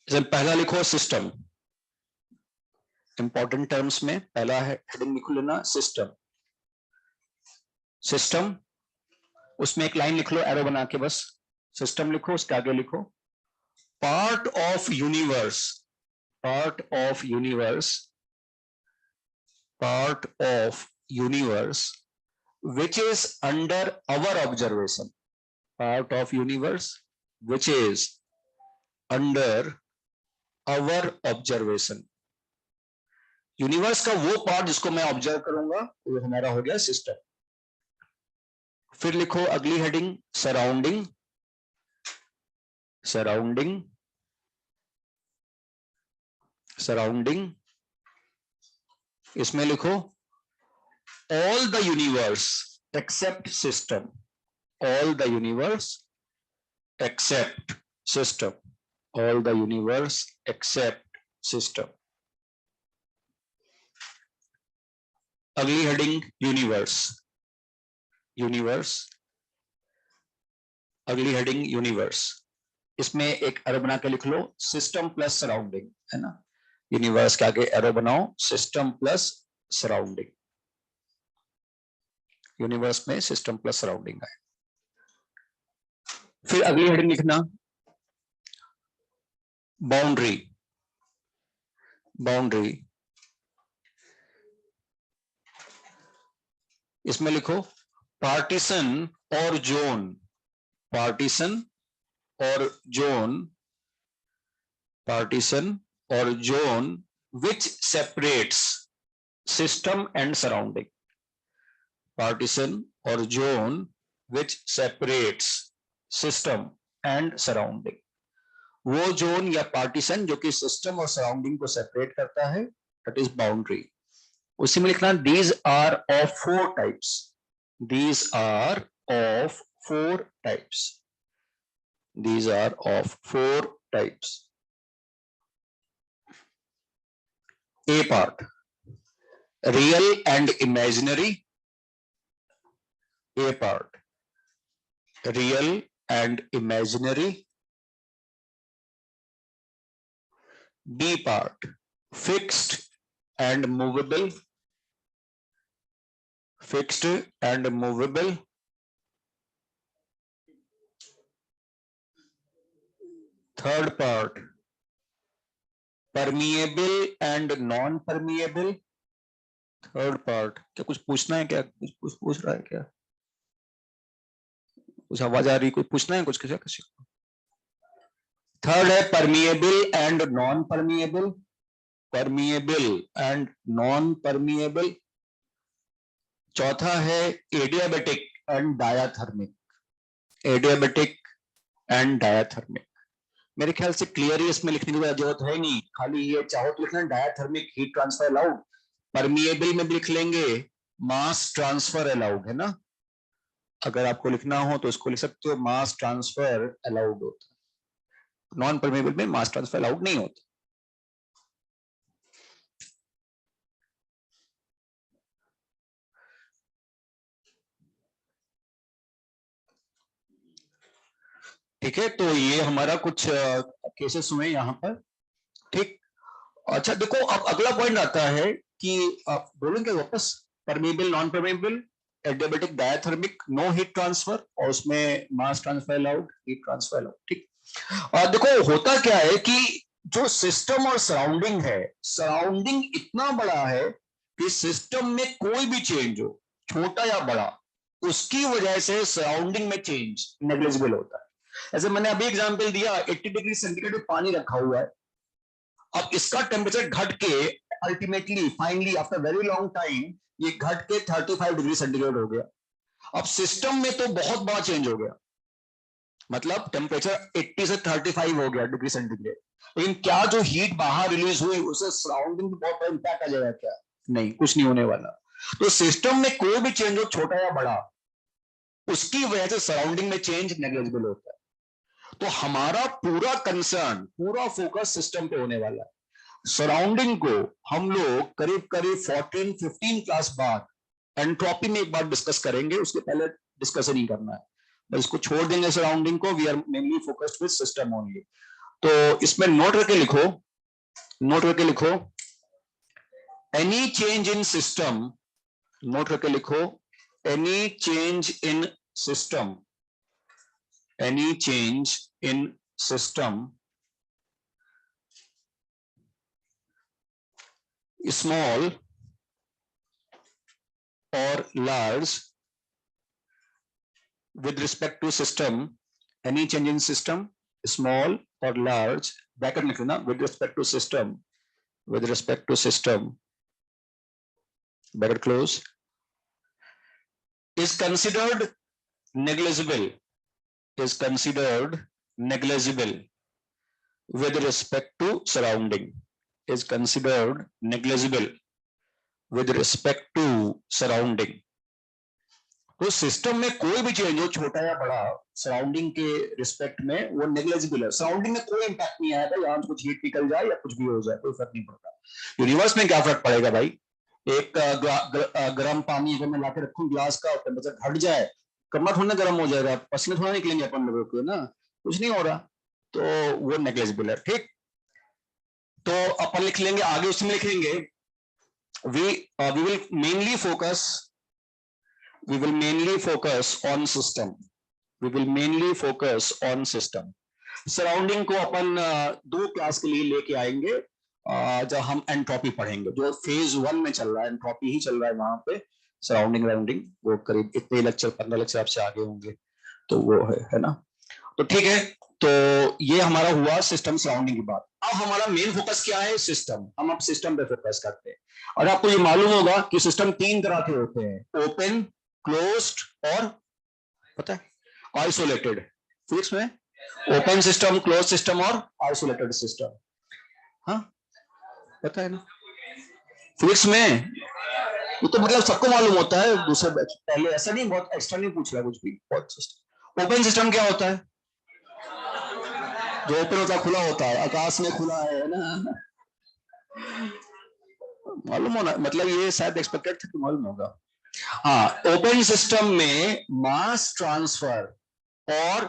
पहला लिखो सिस्टम, इंपॉर्टेंट टर्म्स में पहला हेडिंग लिख लेना सिस्टम। सिस्टम, उसमें एक लाइन लिख लो एरो बना के, बस सिस्टम लिखो, उसके आगे लिखो part of universe, part of universe, part of universe which is under our observation, part of universe which is under our observation। Universe का वो पार्ट जिसको मैं ऑब्जर्व करूंगा वो हमारा हो गया सिस्टम। फिर लिखो अगली हेडिंग सराउंडिंग, सराउंडिंग, सराउंडिंग, इसमें लिखो all the universe except system, all the universe except system, all the universe except system। अगली हेडिंग यूनिवर्स, यूनिवर्स, अगली हेडिंग यूनिवर्स, इसमें एक एरो बना के लिख लो सिस्टम प्लस सराउंडिंग, है ना, यूनिवर्स के आगे एरो बनाओ सिस्टम प्लस सराउंडिंग, यूनिवर्स में सिस्टम प्लस सराउंडिंग है। फिर अगली हेडिंग लिखना बाउंड्री, बाउंड्री, इसमें लिखो पार्टीशन और जोन, पार्टीशन और zone, partition or zone which separates system and surrounding, partition or zone which separates system and surrounding, वो जोन या पार्टीशन जो कि सिस्टम और सराउंडिंग को सेपरेट करता है, that is boundary. उसी में लिखना these are of four types, these are of four types, these are of four types. A part, real and imaginary. A part, real and imaginary. B part, fixed and movable, fixed and movable. Third part, permeable and non-permeable. Third part, क्या कुछ पूछना है क्या, कुछ पूछ रहा है क्या, कुछ आवाज आ रही, कुछ पूछना है कुछ किसी को? थर्ड है permeable and non permeable, permeable and non permeable. चौथा है adiabatic and diathermic, adiabatic and diathermic. मेरे ख्याल से क्लियर ही इसमें लिखने की जरूरत है नहीं, खाली ये चाहो तो लिखना diathermic heat transfer allowed, permeable में भी लिख लेंगे मास ट्रांसफर अलाउड, है ना. अगर आपको लिखना हो तो इसको लिख सकते हो मास ट्रांसफर अलाउड होता है, नॉन परमिएबल में मास ट्रांसफर अलाउड नहीं होता. ठीक है, तो ये हमारा कुछ केसेस हुए यहाँ पर. ठीक, अच्छा देखो अब अगला पॉइंट आता है कि आप बोलेंगे वापस, permeable non permeable adiabatic diathermic no heat transfer, और उसमें mass transfer allowed, heat transfer allowed. ठीक, देखो होता क्या है कि जो सिस्टम और सराउंडिंग है, सराउंडिंग इतना बड़ा है कि सिस्टम में कोई भी चेंज हो, छोटा या बड़ा, उसकी वजह से सराउंडिंग में चेंज नेग्लिजिबल होता है. ऐसे मैंने अभी एग्जांपल दिया, 80 डिग्री सेंटीग्रेड में पानी रखा हुआ है, अब इसका टेम्परेचर घट के ultimately finally after very long time ये घट के 35 डिग्री सेंटीग्रेड हो गया. अब सिस्टम में तो बहुत बड़ा चेंज हो गया, मतलब टेम्परेचर 80 से 35 हो गया डिग्री सेंटीग्रेड, लेकिन क्या जो हीट बाहर रिलीज हुई उससे सराउंडिंग में बहुत बड़ा इंपैक्ट आ जाएगा क्या? नहीं, कुछ नहीं होने वाला. तो सिस्टम में कोई भी चेंज हो, छोटा या बड़ा, उसकी वजह से सराउंडिंग में चेंज नेग्लिजिबल होता है. तो हमारा पूरा कंसर्न, पूरा फोकस सिस्टम पे होने वाला है. सराउंडिंग को हम लोग करीब करीब 14-15 क्लास बाद एंट्रोपी में एक बार डिस्कस करेंगे, उसके पहले डिस्कस नहीं करना है, बस इसको छोड़ देंगे सराउंडिंग को. We are mainly focused with system only. तो इसमें नोट करके लिखो, नोट करके लिखो, any change in system, note करके लिखो, any change in system, any change in system, small or large, with respect to system, any change in system, small or large, bracket लिख लेना, with respect to system, with respect to system, bracket close, is considered negligible, is considered negligible with respect to surrounding, is considered negligible with respect to surrounding. तो सिस्टम में कोई भी चेंज हो, छोटा या बड़ा, सराउंडिंग के रिस्पेक्ट में वो नेग्लिजिबल है. सराउंडिंग में कोई इंपैक्ट नहीं आएगा, यहां से कुछ हीट निकल जाए या कुछ भी हो जाए, कोई फर्क नहीं पड़ता. यूनिवर्स में क्या फर्क पड़ेगा भाई, एक गर्म पानी अगर मैं लाके रखूं ग्लास का, टेम्परेचर घट जाए, कमरा थोड़ा गर्म हो जाएगा, पसीने थोड़ा निकलेंगे अपन लोगों को ना, कुछ नहीं हो रहा, तो वो नेग्लिजिबल है. ठीक, तो अपन लिख लेंगे आगे, उसमें लिखेंगे we will mainly focus, we will mainly focus on system, we will mainly focus on system. Surrounding को अपन 2 क्लास के लिए लेके आएंगे जब हम एंट्रोपी पढ़ेंगे, जो फेज 1 में चल रहा है, एंट्रोपी ही चल रहा है वहां पे. सराउंडिंग राउंडिंग, वो करीब इतने लेक्चर 15 लेक्चर आपसे आगे होंगे, तो वो है ना। तो ठीक है, तो ये हमारा हुआ सिस्टम सराउंडिंग की बात। अब हमारा मेन फोकस क्या है? सिस्टम। हम अब सिस्टम पे फोकस करते हैं। और आपको ये मालूम होगा कि सिस्टम 3 तरह के होते हैं, ओपन, क्लोज्ड और पता है आइसोलेटेड। फिजिक्स में ओपन सिस्टम, क्लोज सिस्टम और आइसोलेटेड सिस्टम, हाँ पता है ना फिजिक्स में। वो तो मतलब सबको मालूम होता है, दूसरे पहले ऐसा नहीं, बहुत एक्स्ट्रा नहीं पूछ रहा कुछ भी, बहुत सिस्टम। ओपन सिस्टम क्या होता है? जो ओपन होता है, खुला होता है, आकाश में खुला है ना, मालूम होना, मतलब ये शायद एक्सपेक्टेड था कि मालूम होगा। हाँ, ओपन सिस्टम में मास ट्रांसफर और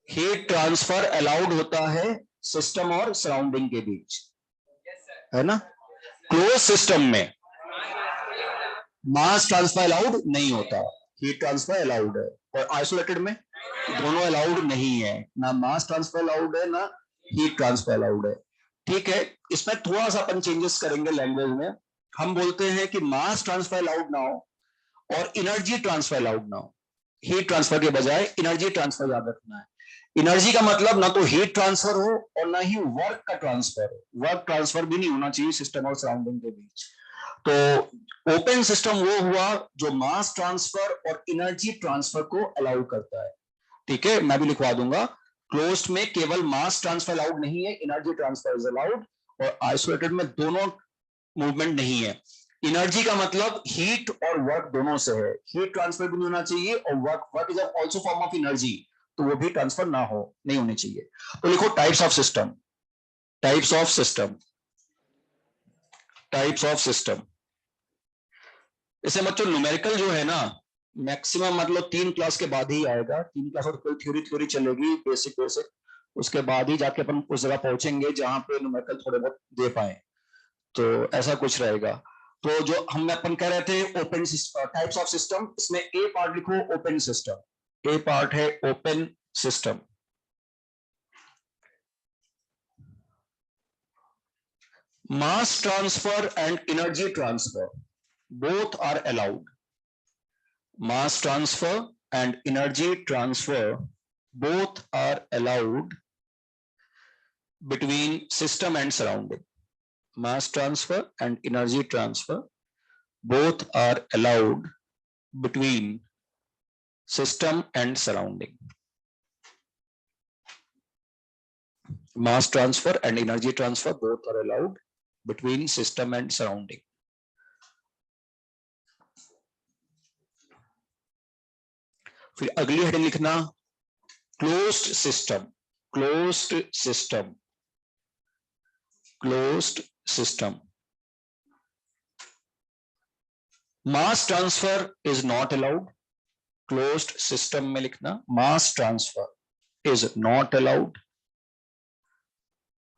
हीट ट्रांसफर अलाउड होता है सिस्टम और सराउंडिंग के बीच, है ना। क्लोज सिस्टम में मास ट्रांसफर अलाउड नहीं होता, हीट ट्रांसफर अलाउड है। और आइसोलेटेड में दोनों अलाउड नहीं है, ना मास ट्रांसफर अलाउड है ना हीट ट्रांसफर अलाउड है। ठीक है, इसमें थोड़ा सा अपन चेंजेस करेंगे लैंग्वेज में। हम बोलते हैं कि मास ट्रांसफर अलाउड ना हो और एनर्जी ट्रांसफर अलाउड ना हो। हीट ट्रांसफर के बजाय एनर्जी ट्रांसफर याद रखना है। एनर्जी का मतलब ना तो हीट ट्रांसफर हो और ना ही वर्क का ट्रांसफर हो, वर्क ट्रांसफर भी नहीं होना चाहिए सिस्टम और सराउंडिंग के बीच। तो ओपन सिस्टम वो हुआ जो मास ट्रांसफर और एनर्जी ट्रांसफर को अलाउ करता है। ठीक है, मैं भी लिखवा दूंगा। क्लोज्ड में केवल मास ट्रांसफर अलाउड नहीं है, एनर्जी ट्रांसफर इज अलाउड। और आइसोलेटेड में दोनों मूवमेंट नहीं है। एनर्जी का मतलब हीट और वर्क दोनों से है, हीट ट्रांसफर भी नहीं होना चाहिए और work is also form of energy, तो वो भी ट्रांसफर ना हो, नहीं होनी चाहिए। तो लिखो types of system, types of system, types of system. जैसे बच्चों न्यूमेरिकल जो है ना, मैक्सिमम मतलब 3 क्लास के बाद ही आएगा। 3 क्लास और कोई थ्योरी थ्योरी चलेगी, बेसिक बेसिक, उसके बाद ही जाके अपन उस जगह पहुंचेंगे जहां पे न्यूमेरिकल थोड़े बहुत दे पाए। तो ऐसा कुछ रहेगा। तो जो हम अपन कह रहे थे ओपन टाइप्स ऑफ सिस्टम, इसमें ए पार्ट लिखो ओपन सिस्टम। ए पार्ट है open system. Mass transfer and energy transfer both are allowed. Mass transfer and energy transfer both are allowed between system and surrounding. Mass transfer and energy transfer both are allowed between system and surrounding. Mass transfer and energy transfer both are allowed between system and surrounding. फिर अगली हेडिंग लिखना closed system. Closed system, closed system. Mass transfer is not allowed. Closed system में लिखना mass transfer is not allowed.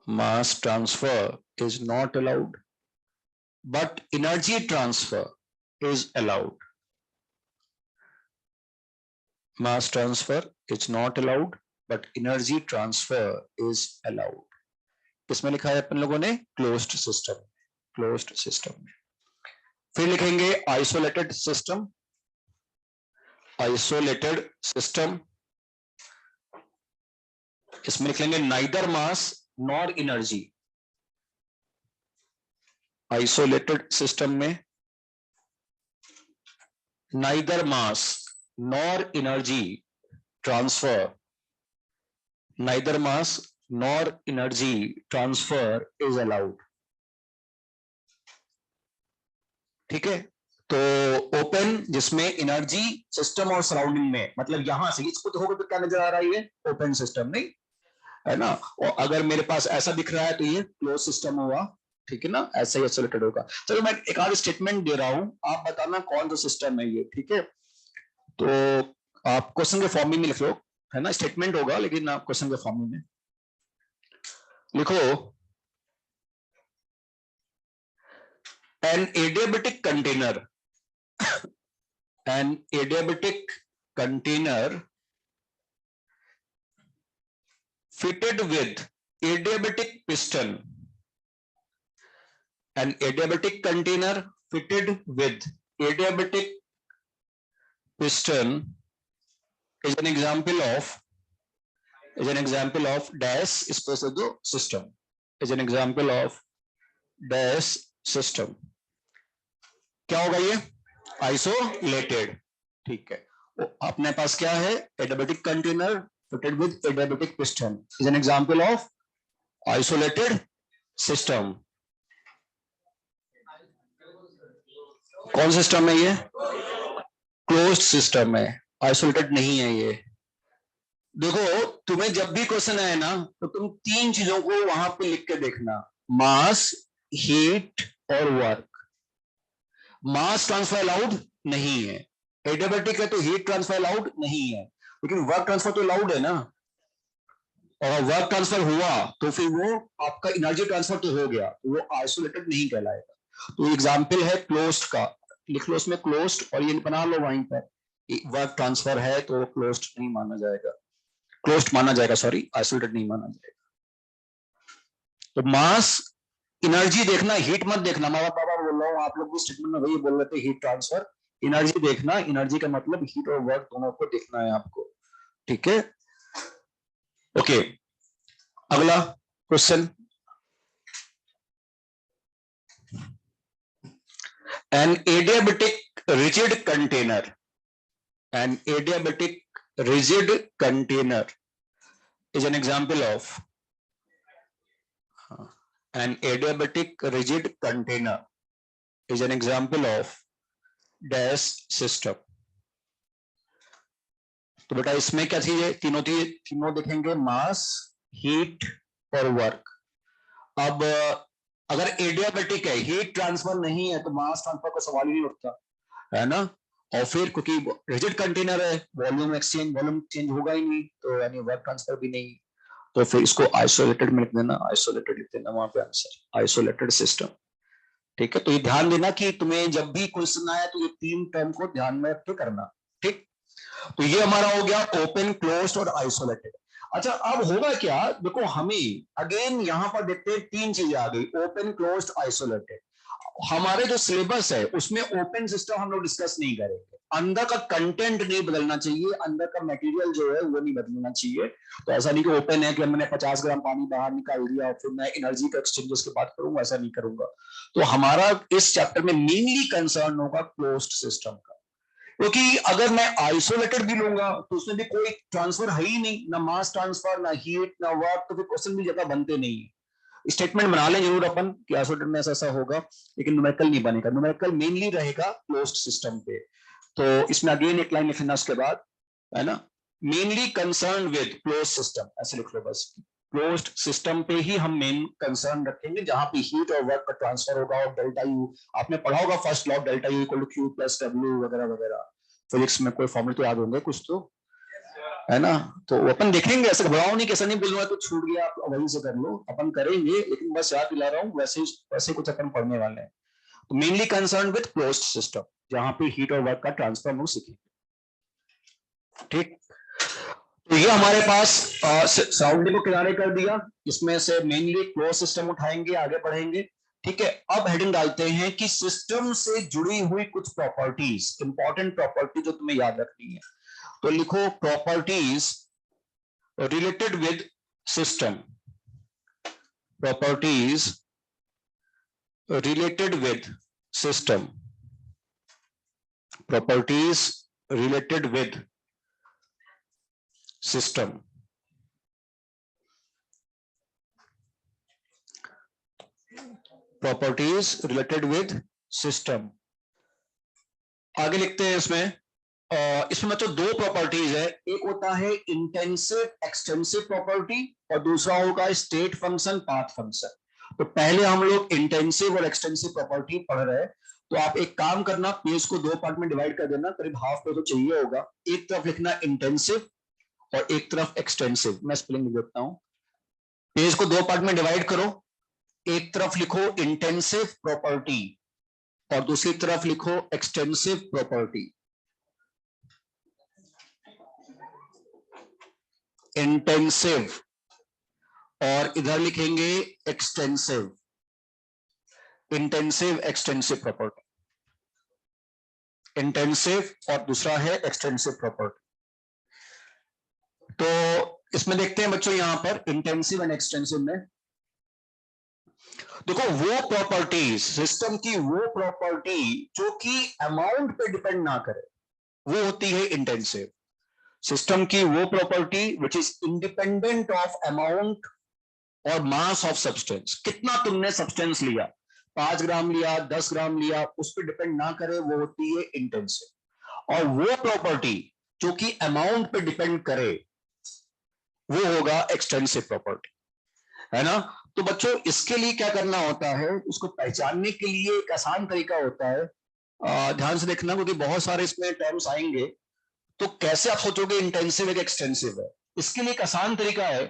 Mass transfer is not allowed but energy transfer is allowed. Mass transfer is not allowed but energy transfer is allowed. किसमें लिखा है अपन लोगों ने? क्लोज्ड सिस्टम, क्लोज्ड सिस्टम में। फिर लिखेंगे आइसोलेटेड सिस्टम। आइसोलेटेड सिस्टम, इसमें लिख लेंगे नाइदर मास नॉर एनर्जी। आइसोलेटेड सिस्टम में neither mass nor energy transfer, neither mass nor energy transfer is allowed. ठीक है, तो ओपन जिसमें एनर्जी सिस्टम और सराउंडिंग में, मतलब यहां से इसको देखोगे तो क्या नजर आ रहा है? ये ओपन सिस्टम नहीं है ना। और अगर मेरे पास ऐसा दिख रहा है तो ये क्लोज सिस्टम हुआ। ठीक है ना, ऐसा ही आइसोलेटेड होगा। चलो मैं एक आध स्टेटमेंट दे रहा हूं, आप बताना कौन सा सिस्टम है ये। ठीक है, तो आप क्वेश्चन के फॉर्म में लिख लो, है ना। स्टेटमेंट होगा लेकिन आप क्वेश्चन के फॉर्म में लिखो। An adiabatic container, an adiabatic container fitted with adiabatic piston, an adiabatic container fitted with adiabatic piston is an example of dash space of the system, is an example of dash system. क्या होगा ये? आइसोलेटेड. ठीक है, अपने पास क्या है? adiabatic container fitted with adiabatic piston is an example of isolated system. कौन सिस्टम है ये? क्लोज्ड सिस्टम है, आइसोलेटेड नहीं है ये. देखो, तुम्हें जब भी क्वेश्चन आए ना तो तुम तीन चीजों को वहां पे लिख के देखना, मास, हीट और वर्क. मास ट्रांसफर अलाउड नहीं है, एडियाबैटिक है तो हीट ट्रांसफर अलाउड नहीं है, लेकिन वर्क ट्रांसफर तो अलाउड है ना. और वर्क ट्रांसफर हुआ तो फिर वो आपका एनर्जी ट्रांसफर तो हो गया, तो वो आइसोलेटेड नहीं कहलाएगा. तो एग्जाम्पल है क्लोज्ड का, लिख लो उसमें क्लोज्ड, और ये बना लो वहीं पर, वर्क ट्रांसफर है तो क्लोज्ड नहीं माना जाएगा, क्लोज्ड माना जाएगा, सॉरी, आइसोलेटेड नहीं माना जाएगा. तो मास, एनर्जी देखना, हीट मत देखना. मैं बाबा बोल रहा हूँ, आप लोग भी स्टेटमेंट में वही बोल रहे थे, हीट ट्रांसफर. एनर्जी देखना, एनर्जी का मतलब हीट और वर्क दोनों को देखना है आपको. ठीक है, ओके. अगला question, an adiabatic rigid container, an adiabatic rigid container is an example of, an adiabatic rigid container is an example of dash system. तो बेटा इसमें क्या चीज, तीनों देखेंगे, मास, हीट और वर्क. अब अगर एडियाबैटिक है, हीट ट्रांसफर नहीं है, तो मास ट्रांसफर का सवाल ही नहीं उठता है ना. और फिर क्योंकि रिजिड कंटेनर है, वॉल्यूम चेंज होगा ही नहीं, तो यानी वर्क ट्रांसफर भी नहीं, तो फिर इसको आइसोलेटेड में लिख देना, आइसोलेटेड लिख देना वहां पे आंसर, आइसोलेटेड सिस्टम. ठीक है, तो ये ध्यान देना कि तुम्हें जब भी क्वेश्चन आया तो ये तीन टर्म को ध्यान में रख के करना. ठीक, तो ये हमारा हो गया ओपन, क्लोज्ड और आइसोलेटेड. अच्छा, अब होगा क्या, देखो हमें अगेन यहां पर देखते हैं तीन चीजें आ गई, ओपन, क्लोज्ड, आइसोलेटेड. हमारे जो सिलेबस है उसमें ओपन सिस्टम हम लोग डिस्कस नहीं करेंगे, अंदर का कंटेंट नहीं बदलना चाहिए, अंदर का मटेरियल जो है वो नहीं बदलना चाहिए. तो ऐसा नहीं कि ओपन है कि मैंने 50 ग्राम पानी बाहर निकाल दिया और फिर मैं एनर्जी का एक्सचेंजेस की बात करूंगा, ऐसा नहीं करूंगा. तो हमारा इस चैप्टर में मेनली कंसर्न होगा क्लोज्ड सिस्टम का, क्योंकि अगर मैं आइसोलेटेड भी लूंगा तो उसमें भी कोई ट्रांसफर है ही नहीं, ना मास ट्रांसफर, ना हीट, ना वर्क, तो फिर क्वेश्चन भी ज्यादा बनते नहीं है. स्टेटमेंट बना लें जरूर अपन कि आइसोलेटेड में ऐसा ऐसा होगा, लेकिन न्यूमेरिकल नहीं बनेगा, न्यूमेरिकल मेनली रहेगा क्लोज्ड सिस्टम पे. तो इसमें अगेन एक लाइन लिखना उसके बाद, है ना, mainly concern with closed system, ऐसे लिख लो बस. क्लोज्ड सिस्टम पे ही हम मेन कंसर्न रखेंगे, जहां पे हीट और वर्क का ट्रांसफर होगा. और डेल्टा यू आपने पढ़ा होगा first law, delta U equal to Q plus W वगैरह वगैरह. फिजिक्स में कोई फॉर्मूले तो याद होंगे कुछ तो, है ना. तो अपन देखेंगे, ऐसे घबराओ नहीं, कैसा नहीं बोलूंगा कुछ छूट गया आप वहीं से कर लो, अपन करेंगे, लेकिन बस याद दिला रहा हूँ, वैसे कुछ अपन पढ़ने वाले हैं. तो mainly concern with closed system, जहां पे हीट और वर्क का ट्रांसफर हम सीखेंगे. ठीक, तो ये हमारे पास सराउंडिंग को किनारे कर दिया, इसमें से मेनली क्लोज सिस्टम उठाएंगे, आगे बढ़ेंगे. ठीक है, अब हेडिंग डालते हैं कि सिस्टम से जुड़ी हुई कुछ प्रॉपर्टीज, इंपॉर्टेंट प्रॉपर्टी जो तुम्हें याद रखनी है. तो लिखो properties related with system, properties related with system, properties related with system. Properties related with system. आगे लिखते हैं इसमें मतलब दो प्रॉपर्टीज है, एक होता है इंटेंसिव एक्सटेंसिव प्रॉपर्टी और दूसरा होगा स्टेट फंक्शन पाथ फंक्शन. तो पहले हम लोग इंटेंसिव और एक्सटेंसिव प्रॉपर्टी पढ़ रहे हैं. तो आप एक काम करना, पेज को दो पार्ट में डिवाइड कर देना, करीब हाफ पेज तो चाहिए होगा. एक तरफ लिखना इंटेंसिव और एक तरफ एक्सटेंसिव. मैं स्पेलिंग लिख देता हूं. पेज को दो पार्ट में डिवाइड करो, एक तरफ लिखो इंटेंसिव प्रॉपर्टी और दूसरी तरफ लिखो एक्सटेंसिव प्रॉपर्टी. इंटेंसिव और इधर लिखेंगे extensive, intensive extensive property. Intensive और दूसरा है एक्सटेंसिव प्रॉपर्टी। तो इसमें देखते हैं बच्चों यहां पर इंटेंसिव एंड एक्सटेंसिव में, देखो वो प्रॉपर्टीज, सिस्टम की वो प्रॉपर्टी जो कि अमाउंट पे डिपेंड ना करे, वो होती है इंटेंसिव। सिस्टम की वो property which is independent of amount और मास ऑफ सब्सटेंस, कितना तुमने सब्सटेंस लिया, 5 ग्राम लिया, 10 ग्राम लिया, उस पर डिपेंड ना करे, वो होती है इंटेंसिव। और वो प्रॉपर्टी जो कि अमाउंट पे डिपेंड करे, वो होगा एक्सटेंसिव प्रॉपर्टी, है ना। तो बच्चों इसके लिए क्या करना होता है, उसको पहचानने के लिए एक आसान तरीका होता है, ध्यान से देखना क्योंकि बहुत सारे इसमें टर्म्स आएंगे। तो कैसे आप सोचोगे इंटेंसिव एक एक्सटेंसिव है, इसके लिए एक आसान तरीका है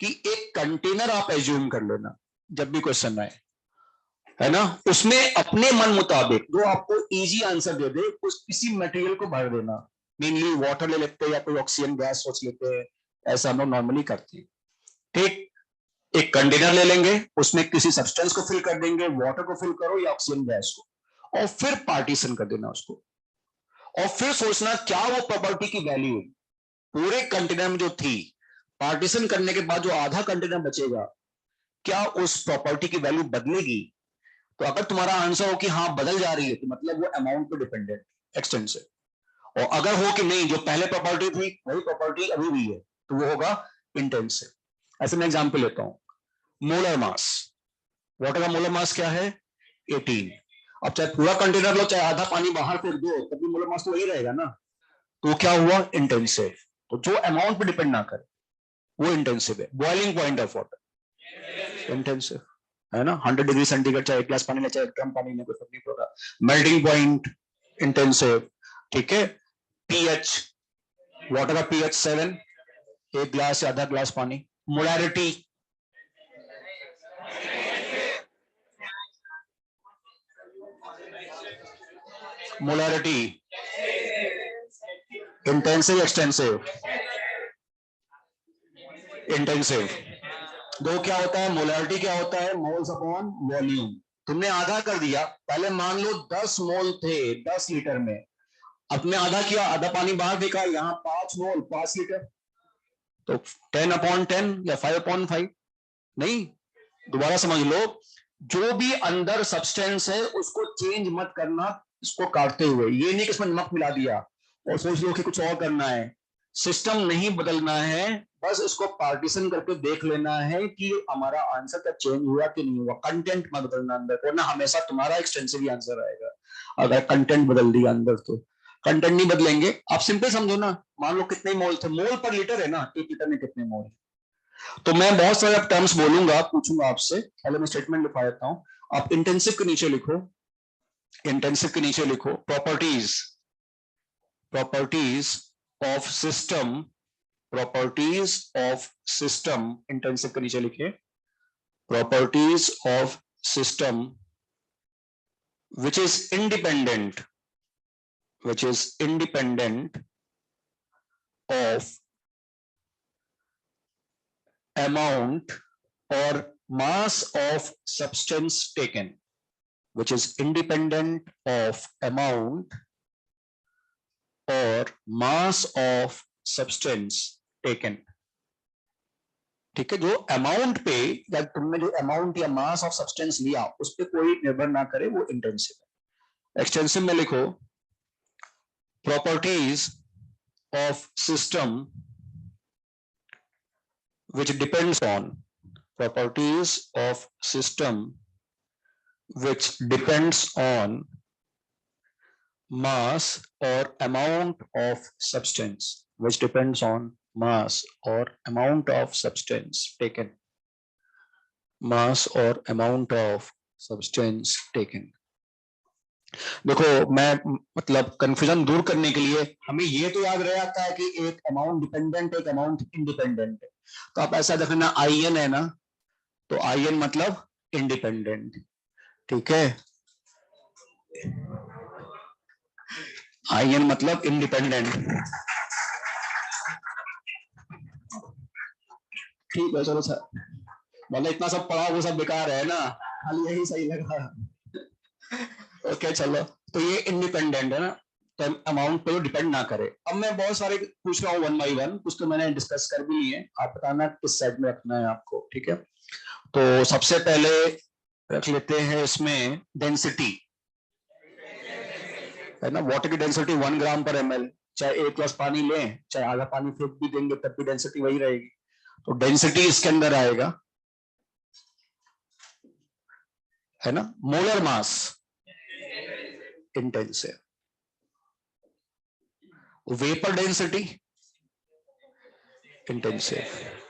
कि एक कंटेनर आप एज्यूम कर लेना जब भी क्वेश्चन आए, है ना, उसमें अपने मन मुताबिक जो आपको इजी आंसर दे दे उस किसी मटेरियल को भर देना। मेनली वाटर ले लेते हैं या कोई ऑक्सीजन गैस सोच लेते हैं, ऐसा हम लोग नॉर्मली करते हैं। ठीक, एक कंटेनर ले लेंगे, उसमें किसी सब्सटेंस को फिल कर देंगे, वाटर को फिल करो या ऑक्सीजन गैस को, और फिर पार्टीशन कर देना उसको, और फिर सोचना क्या वो प्रॉपर्टी की वैल्यू पूरे कंटेनर में जो थी, पार्टीशन करने के बाद जो आधा कंटेनर बचेगा, क्या उस प्रॉपर्टी की वैल्यू बदलेगी। तो अगर तुम्हारा आंसर हो कि हाँ बदल जा रही है, तो मतलब वो अमाउंट पे डिपेंडेंट, एक्सटेंसिव। और अगर हो कि नहीं, जो पहले प्रॉपर्टी थी वही प्रॉपर्टी अभी भी है, तो वो होगा इंटेंसिव। ऐसे मैं एग्जाम्पल लेता हूं, मोलर मास, वाटर का मोलर मास क्या है, 18। अब चाहे पूरा कंटेनर लो, चाहे आधा पानी बाहर फेंक दो, तभी मोलर मास तो वही रहेगा ना। तो क्या हुआ, इंटेंसिव। तो जो अमाउंट पे डिपेंड ना करे वो इंटेंसिव है। Boiling point of water intensive, है ना, 100 डिग्री सेंटीग्रेड, चाहे एक ग्लास पानी ले चाहे एक ड्रम पानी ले, कोई फर्क नहीं पड़ता। मेल्टिंग पॉइंट इंटेंसिव, ठीक है। पीएच, वाटर का पीएच 7, एक ग्लास या आधा ग्लास पानी। Molarity, molarity intensive extensive, intensive. दो क्या होता है, मोलैरिटी क्या होता है, मोल्स अपॉन वॉल्यूम। तुमने आधा कर दिया, पहले मान लो 10 मोल थे 10 लीटर में, अपने आधा किया, आधा पानी बाहर फेंका, यहाँ 5 मोल 5 लीटर, तो 10/10 या 5/5, नहीं, दोबारा समझ लो, जो भी अंदर सब्सटेंस है उसको चेंज मत करना, इसको काटते हुए, ये नहीं कि इसमें नमक मिला दिया और सोच लो कि कुछ और करना है, सिस्टम नहीं बदलना है, बस इसको पार्टीशन करके देख लेना है कि हमारा आंसर का चेंज हुआ कि नहीं हुआ। कंटेंट मत बदलना अंदर, वरना हमेशा तुम्हारा एक्सटेंसिव आंसर आएगा अगर कंटेंट बदल दिया अंदर। तो कंटेंट नहीं बदलेंगे, आप सिंपल समझो ना, मान लो कितने मोल थे, मोल पर लीटर है ना, 1 लीटर में कितने मोल। तो मैं बहुत सारे टर्म्स बोलूंगा, पूछूंगा आपसे, पहले मैं स्टेटमेंट लिखा देता हूं। आप इंटेंसिव के नीचे लिखो, इंटेंसिव के नीचे लिखो properties, properties of system, properties of system, intensive के नीचे लिखिए, properties of system which is independent, which is independent of amount or mass of substance taken, which is independent of amount or mass of substance taken। ठीक है, जो अमाउंट पे या तुमने जो अमाउंट या मास ऑफ सब्सटेंस लिया उस पर कोई निर्भर ना करे, वो इंटेंसिव है। एक्सटेंसिव में लिखो properties of system which depends on, properties of system which depends on mass or amount of substance, which depends on mass or amount of substance taken, mass or amount of substance taken। देखो मैं मतलब कंफ्यूजन दूर करने के लिए हमें ये तो याद रह जाता है कि एक अमाउंट डिपेंडेंट एक अमाउंट इंडिपेंडेंट है, तो आप ऐसा देखना आई एन है ना, तो आई एन मतलब इंडिपेंडेंट, ठीक है, आई एन मतलब इंडिपेंडेंट, ठीक है, चलो सर, मतलब इतना सब पढ़ा वो सब बेकार है ना, खाली यही सही लगा। ओके चलो, तो ये इंडिपेंडेंट है ना, तो अमाउंट पे डिपेंड ना करे। अब मैं बहुत सारे पूछ रहा हूँ वन बाई वन, कुछ तो मैंने डिस्कस कर भी लिए, आप बताना किस साइड में रखना है आपको, ठीक है। तो सबसे पहले रख लेते हैं इसमें डेंसिटी, है ना। वाटर की डेंसिटी 1 ग्राम पर ml, चाहे 1 ग्लास पानी लें चाहे आधा पानी फेंक भी देंगे तब भी डेंसिटी वही रहेगी। तो डेंसिटी इसके अंदर आएगा, है ना। Molar mass intensive, vapour density intensive,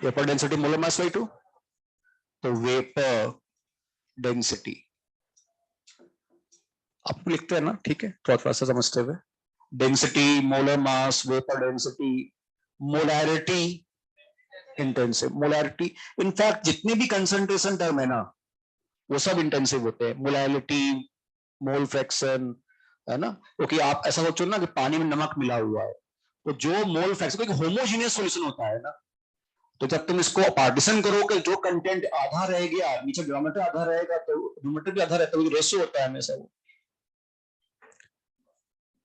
vapour density molar mass by 2, तो वेपर डेंसिटी आप लिखते हैं ना, ठीक है, थोड़ा थोड़ा सा समझते हुए। Density, molar mass, vapour density, molarity intensive. Molarity, in fact जितने भी कंसंट्रेशन टर्म है ना वो सब इंटेंसिव होते हैं। मोलैरिटी, मोल फ्रैक्शन, है ना। क्योंकि आप ऐसा सोचो ना कि पानी में नमक मिला हुआ है, तो जो मोल फ्रैक्शन, क्योंकि होमोजीनियस सॉल्यूशन होता है ना, तो जब तुम इसको पार्टीशन करोगे जो कंटेंट आधा रह गया, नीचे डिनोमिनेटर आधा रहेगा तो न्यूमरेटर भी आधा रहता है, रेशियो होता है हमेशा वो।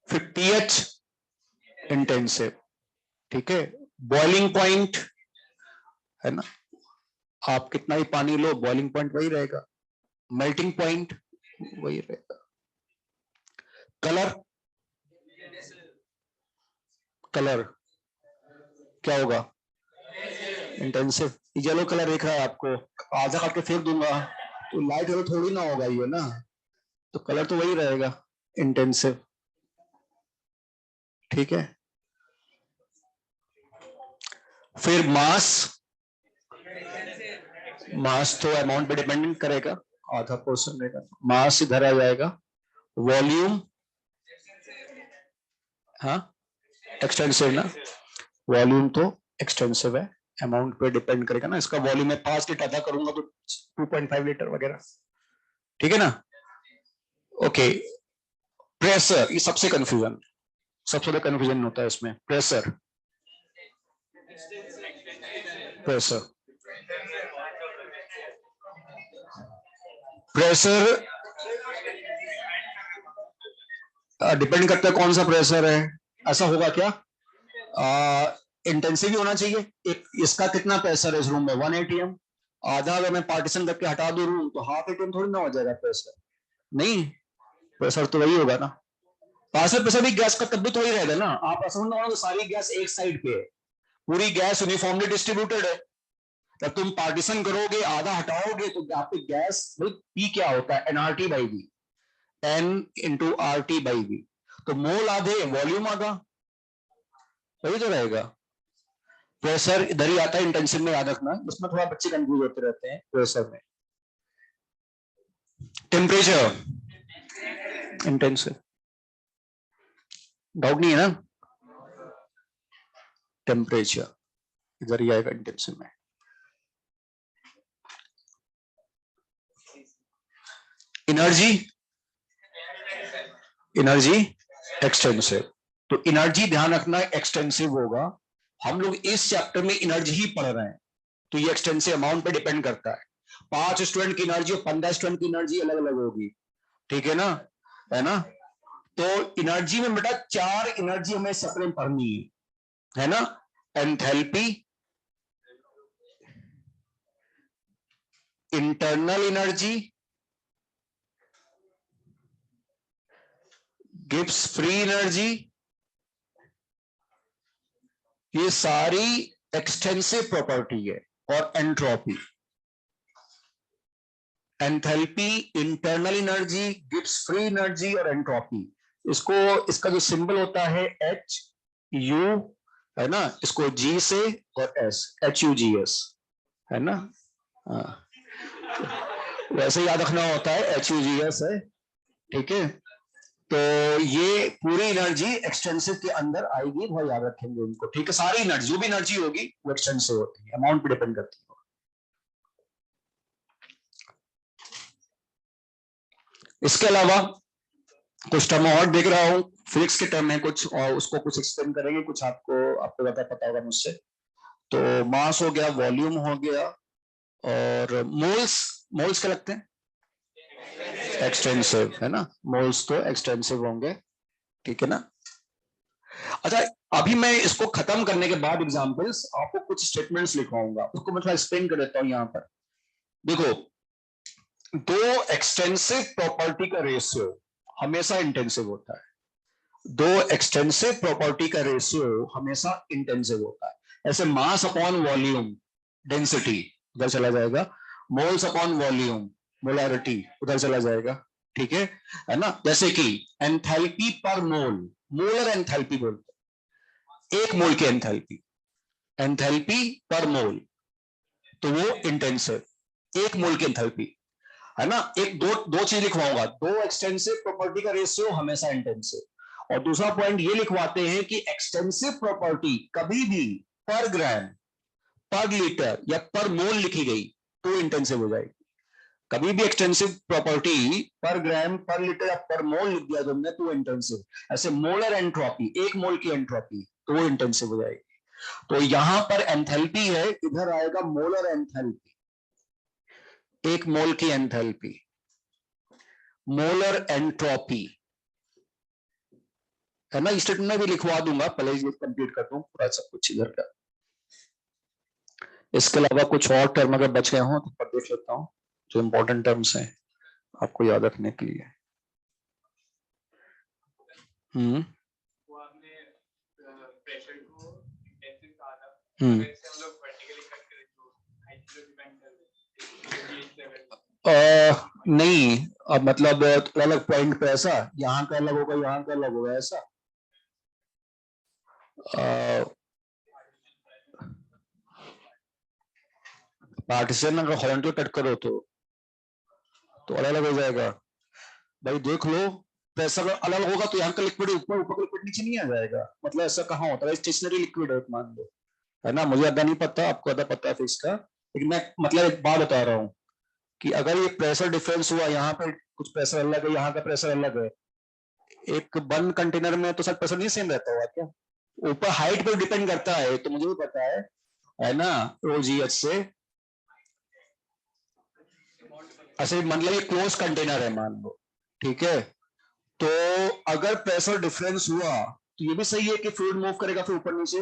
फिर पीएच इंटेंसिव, ठीक है। बॉइलिंग पॉइंट, है ना, आप कितना ही पानी लो बॉइलिंग पॉइंट वही रहेगा। मेल्टिंग पॉइंट वही रहेगा। कलर, कलर क्या होगा, इंटेंसिव। येलो कलर दिख रहा है आपको, आधा काट के फेंक दूंगा तो लाइट येलो थोड़ी ना होगा ये ना, तो कलर तो वही रहेगा, इंटेंसिव, ठीक है। फिर मास, मास तो अमाउंट पे डिपेंडेंट करेगा, आधा पोर्शन रहेगा, मास इधर आ जाएगा। वॉल्यूम, हाँ एक्सटेंसिव ना, वॉल्यूम तो एक्सटेंसिव है, अमाउंट पे डिपेंड करेगा ना। इसका वॉल्यूम में 5 लीटर अदा करूंगा तो 2.5 लीटर वगैरह, ठीक है ना। ओके, प्रेशर, ये सबसे कंफ्यूजन, सबसे ज्यादा कंफ्यूजन होता है इसमें। प्रेशर, प्रेशर, प्रेशर डिपेंड करता है कौन सा प्रेशर है। ऐसा होगा क्या, इंटेंसिव होना चाहिए। एक इसका कितना प्रेशर है इस रूम में, 1 atm, आधा अगर मैं पार्टीशन करके हटा दूं रूम तो हाफ atm थोड़ी ना हो जाएगा प्रेशर, नहीं, प्रेशर तो वही होगा ना। पार्शियल प्रेशर भी गैस का तब भी तो वही रहेगा ना। आप ऐसा समझना तो सारी गैस एक साइड पे है, पूरी गैस यूनिफॉर्मली डिस्ट्रीब्यूटेड है। जब तुम पार्टीशन करोगे आधा हटाओगे तो आपकी गैस, पी क्या होता है, NRT by V, N into R T by V, तो मोल आधे वॉल्यूम आधा, वही तो रहेगा। प्रेशर इधर ही आता है, इंटेंसिव में याद रखना, इसमें थोड़ा बच्चे कंफ्यूज होते रहते हैं प्रेशर में। टेम्परेचर इंटेंसिव, डाउट नहीं है ना, टेम्परेचर इधर ही आएगा इंटेंसिव में। एनर्जी, एनर्जी एक्सटेंसिव, तो एनर्जी ध्यान रखना एक्सटेंसिव होगा। हम लोग इस चैप्टर में एनर्जी ही पढ़ रहे हैं, तो ये एक्सटेंसिव अमाउंट पे डिपेंड करता है। 5 स्टूडेंट की एनर्जी और 15 स्टूडेंट की एनर्जी अलग अलग होगी, ठीक है ना, है ना। तो एनर्जी में बेटा 4 एनर्जी हमें सेपरेट पढ़नी है ना। Enthalpy, internal energy, Gibbs free energy, ये सारी एक्सटेंसिव प्रॉपर्टी है। और entropy, enthalpy, internal energy, Gibbs free energy और एंट्रोपी, इसको, इसका जो सिंबल होता है एच यू, है ना, इसको जी से और S, H U G S, है ना। वैसे याद रखना होता है, एच यू जी एस है, ठीक है। तो ये पूरी एनर्जी एक्सटेंसिव के अंदर आएगी, बहुत याद रखेंगे उनको, ठीक है। सारी एनर्जी, जो भी एनर्जी होगी वो एक्सटेंसिव होती है, अमाउंट पे डिपेंड करती है। इसके अलावा कुछ टर्म और देख रहा हूँ, फिजिक्स के टर्म है कुछ, और उसको कुछ एक्सप्लेन करेंगे, कुछ आपको आपको ज्यादा पता होगा मुझसे। तो मास हो गया, वॉल्यूम हो गया, और मोल्स, मोल्स क्या लगते हैं, एक्सटेंसिव, है ना, मोल्स तो एक्सटेंसिव होंगे, ठीक है ना। अच्छा, अभी मैं इसको खत्म करने के बाद एग्जांपल्स आपको कुछ स्टेटमेंट्स लिखवाऊंगा, उसको मैं थोड़ा एक्सप्लेन कर देता हूं। यहाँ पर देखो, दो एक्सटेंसिव प्रॉपर्टी का रेशियो हमेशा इंटेंसिव होता है। दो एक्सटेंसिव प्रॉपर्टी का रेशियो हमेशा इंटेंसिव होता है। ऐसे मास अपॉन वॉल्यूम डेंसिटी उधर चला जाएगा, मोल्स अपॉन वॉल्यूम मोलैरिटी उधर चला जाएगा, ठीक है ना। जैसे कि एंथैल्पी पर मोल, मोलर एंथैल्पी बोलते हैं, एक मोल की एंथैल्पी, एंथैल्पी पर मोल, तो वो इंटेंसिव, एक मोल की एंथैल्पी, है ना। एक दो दो चीज लिखवाऊंगा, दो एक्सटेंसिव प्रॉपर्टी का रेशियो हमेशा इंटेंसिव, और दूसरा पॉइंट ये लिखवाते हैं कि एक्सटेंसिव प्रॉपर्टी कभी भी पर ग्राम, पर लीटर या पर मोल लिखी गई तो इंटेंसिव हो जाएगी। कभी भी एक्सटेंसिव प्रॉपर्टी पर ग्राम, पर लीटर या पर मोल लिख दिया तुमने तो इंटेंसिव। ऐसे मोलर एंट्रोपी, एक मोल की एंट्रोपी, तो वो इंटेंसिव हो जाएगी। तो यहां पर एंथैल्पी है, इधर आएगा मोलर एंथैल्पी, एक मोल की एंथैल्पी, मोलर एंट्रोपी, है ना। स्टेटमेंट में भी लिखवा दूंगा, पहले ये कंप्लीट कर दूं पूरा सब कुछ इधर का। इसके अलावा कुछ और टर्म अगर बच गए हों तो पर देख लेता हूं, जो इंपॉर्टेंट टर्म्स हैं आपको याद रखने के लिए। हम्म नहीं, अब मतलब अलग पॉइंट पे ऐसा, यहाँ का अलग होगा, यहाँ का अलग होगा, ऐसा। पार्टीशन अगर हॉरिजॉन्टल कट करो तो अलग अलग हो जाएगा। भाई देख लो, प्रेशर अलग होगा तो यहाँ का लिक्विड ऊपर, ऊपर का लिक्विड नीचे नहीं आ जाएगा, मतलब ऐसा कहाँ होता है। स्टेशनरी लिक्विड है मान लो, है ना। मुझे अदा नहीं पता, आपको अदा पता है फिर इसका, लेकिन मैं मतलब एक बात बता रहा हूँ कि अगर ये प्रेशर डिफरेंस हुआ, यहाँ पे कुछ प्रेशर अलग है, यहाँ का प्रेशर अलग है, एक बंद कंटेनर में तो सब प्रेशर नहीं सेम रहता होगा क्या। ऊपर हाइट पर डिपेंड करता है, तो मुझे भी पता है ना। OGH से ऐसे मतलब ये क्लोज कंटेनर है मान लो, ठीक है। तो अगर प्रेशर डिफरेंस हुआ तो ये भी सही है कि फ्लूइड मूव करेगा फिर ऊपर नीचे,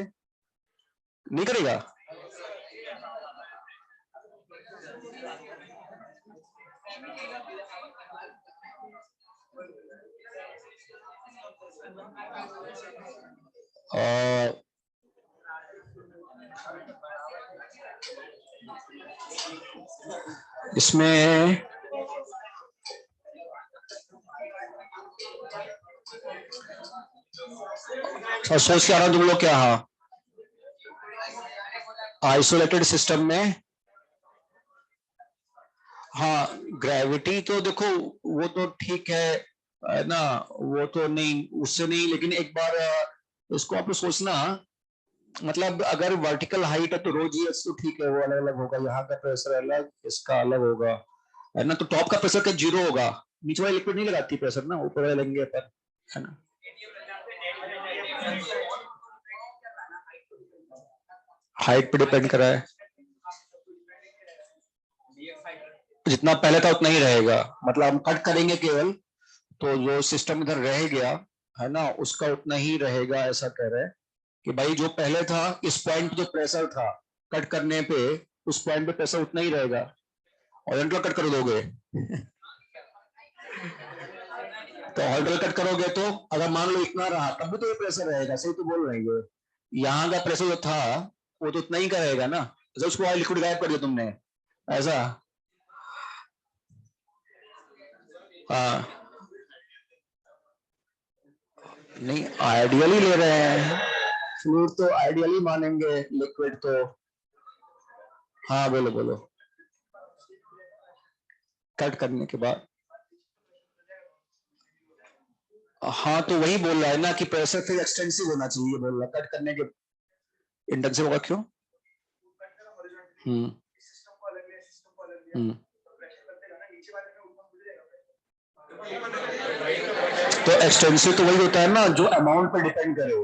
नहीं करेगा। इसमें सोच के आ रहा तुम लोग क्या, हाँ आइसोलेटेड सिस्टम में, हाँ ग्रेविटी तो देखो वो तो ठीक है ना, वो तो नहीं, उससे नहीं, लेकिन एक बार इसको आप सोचना, मतलब अगर वर्टिकल हाइट है तो रो जीएस तो ठीक है, वो अलग अलग होगा, यहाँ का प्रेशर अलग, इसका अलग होगा, है ना। तो टॉप का प्रेशर का जीरो होगा, नीचे वाली लिक्विड नहीं लगाती प्रेशर ना, ऊपर वाले लेंगे पर, है ना। हाइट पे डिपेंड करा है, जितना पहले था उतना ही रहेगा, मतलब हम कट करेंगे केवल तो जो सिस्टम इधर रह गया, है ना, उसका उतना ही रहेगा, ऐसा कह रहे हैं कि भाई जो पहले था इस पॉइंट पे जो प्रेशर था कट करने पे, उस पॉइंट पे प्रेशर उतना ही रहेगा, और हॉरिजॉन्टल कट कर दोगे तो हॉरिजॉन्टल कट करोगे तो अगर मान लो इतना रहा तब भी तो ये प्रेशर रहेगा, सही तो बोल रहे हैं। यहाँ का प्रेशर जो था वो तो उतना ही का रहेगा ना, तो उसको लिक्विड गायब कर दिया तुमने, ऐसा। हाँ नहीं, आइडियली ले रहे हैं, फ्लूइड तो आइडियली मानेंगे, लिक्विड तो। हाँ बोलो बोलो, कट करने के बाद, हाँ तो वही बोल रहा है ना कि प्रेशर फिर एक्सटेंसिव होना चाहिए, बोल रहा कट करने के इंटेंसिव होगा, क्यों। हम्म हम्म तो एक्सटेंसिव तो वही होता है ना जो अमाउंट पे डिपेंड करे,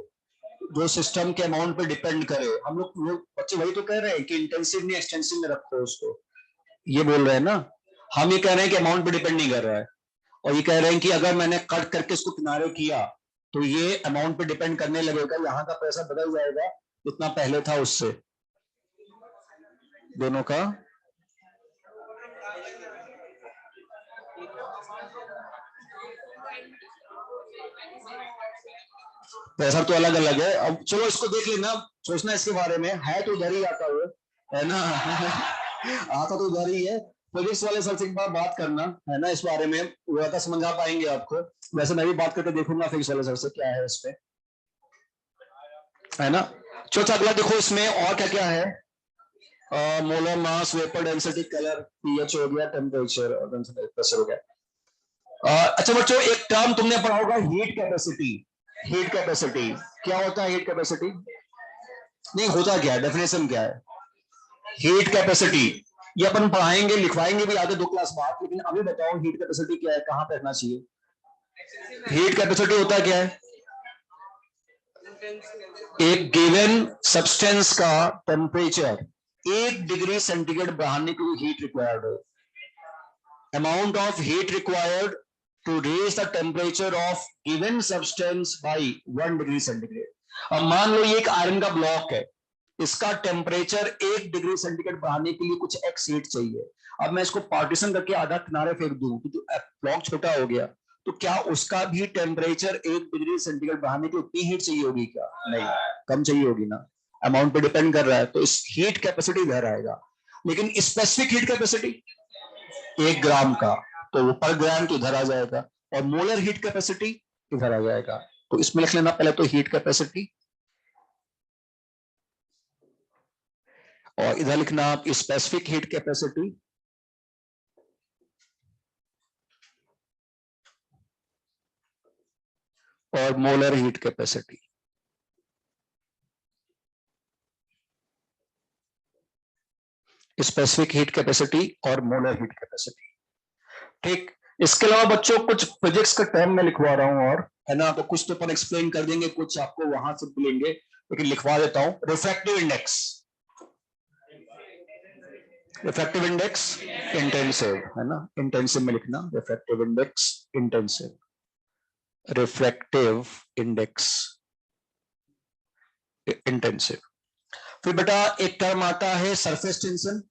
जो सिस्टम के अमाउंट पे डिपेंड करे। हम लोग बच्चे वही तो कह रहे हैं कि इंटेंसिव नहीं एक्सटेंसिव में रखो उसको, ये बोल रहे हैं ना। हम ये कह रहे हैं कि अमाउंट पे डिपेंड नहीं कर रहा है, और ये कह रहे हैं कि अगर मैंने कट करके इसको किनारे किया तो ये अमाउंट पे डिपेंड करने लगेगा, यहाँ का प्रेशर बदल जाएगा जितना पहले था उससे, दोनों का प्रेशर तो अलग अलग है। अब चलो इसको देख लेना, सोचना इसके बारे में, है तो उधर ही आता हुआ है ना आता तो उधर ही है। फिजिक्स वाले सर से एक बार बात करना है ना इस बारे में, वो ज्यादा समझा पाएंगे आपको। वैसे मैं भी बात करके देखूंगा फिजिक्स वाले सर से क्या है इस पे, है ना। चौथा अगला देखो इसमें और क्या क्या है, molar mass, vapour density, colour, pH हो गया, टेम्परेचर और प्रेशर हो गया। अच्छा बच्चों एक टर्म तुमने पढ़ा होगा, हीट कैपेसिटी। हीट कैपेसिटी क्या होता है? हीट कैपेसिटी नहीं होता क्या है, डेफिनेशन क्या है? हीट कैपेसिटी ये अपन पढ़ाएंगे लिखवाएंगे भी आगे 2 क्लास बाद, लेकिन अभी बताओ हीट कैपेसिटी क्या है, कहां पे रखना चाहिए? हीट कैपेसिटी होता क्या है? एक गिवन सब्सटेंस का टेम्परेचर 1 डिग्री सेंटीग्रेड बढ़ाने के लिए हीट रिक्वायर्ड है। Amount of heat required to raise the temperature of given substance by 1 degree centigrade. अब मान लो ये एक आयरन का ब्लॉक है, इसका टेम्परेचर 1 डिग्री सेंटीग्रेड बढ़ाने के लिए कुछ एक्स हीट चाहिए। अब मैं इसको पार्टीशन करके आधा किनारे फेंक दूं तो ब्लॉक छोटा हो गया, तो क्या उसका भी टेम्परेचर 1 डिग्री सेंटीग्रेड बढ़ाने के लिए उतनी हीट चाहिए होगी क्या? नहीं, कम चाहिए होगी ना। अमाउंट पे डिपेंड कर रहा है, तो इस हीट कैपेसिटी इधर आएगा। लेकिन स्पेसिफिक हीट कैपेसिटी 1 ग्राम का, तो वो पर ग्राम तो इधर आ जाएगा, और मोलर हीट कैपेसिटी इधर आ जाएगा। तो इसमें लिख लेना पहले तो हीट कैपेसिटी, और इधर लिखना आप स्पेसिफिक हीट कैपेसिटी, और molar heat capacity. Specific heat capacity और मोलर हीट कैपेसिटी, ठीक। इसके अलावा बच्चों कुछ फिजिक्स का टर्म मैं लिखवा रहा हूं, और है ना, तो कुछ तो अपन एक्सप्लेन कर देंगे, कुछ आपको वहां से मिलेंगे, लेकिन लिखवा देता हूं। Refractive index, refractive index intensive, है ना, इंटेंसिव में लिखना refractive index intensive, refractive index intensive. फिर बेटा एक टर्म आता है सरफेस टेंशन,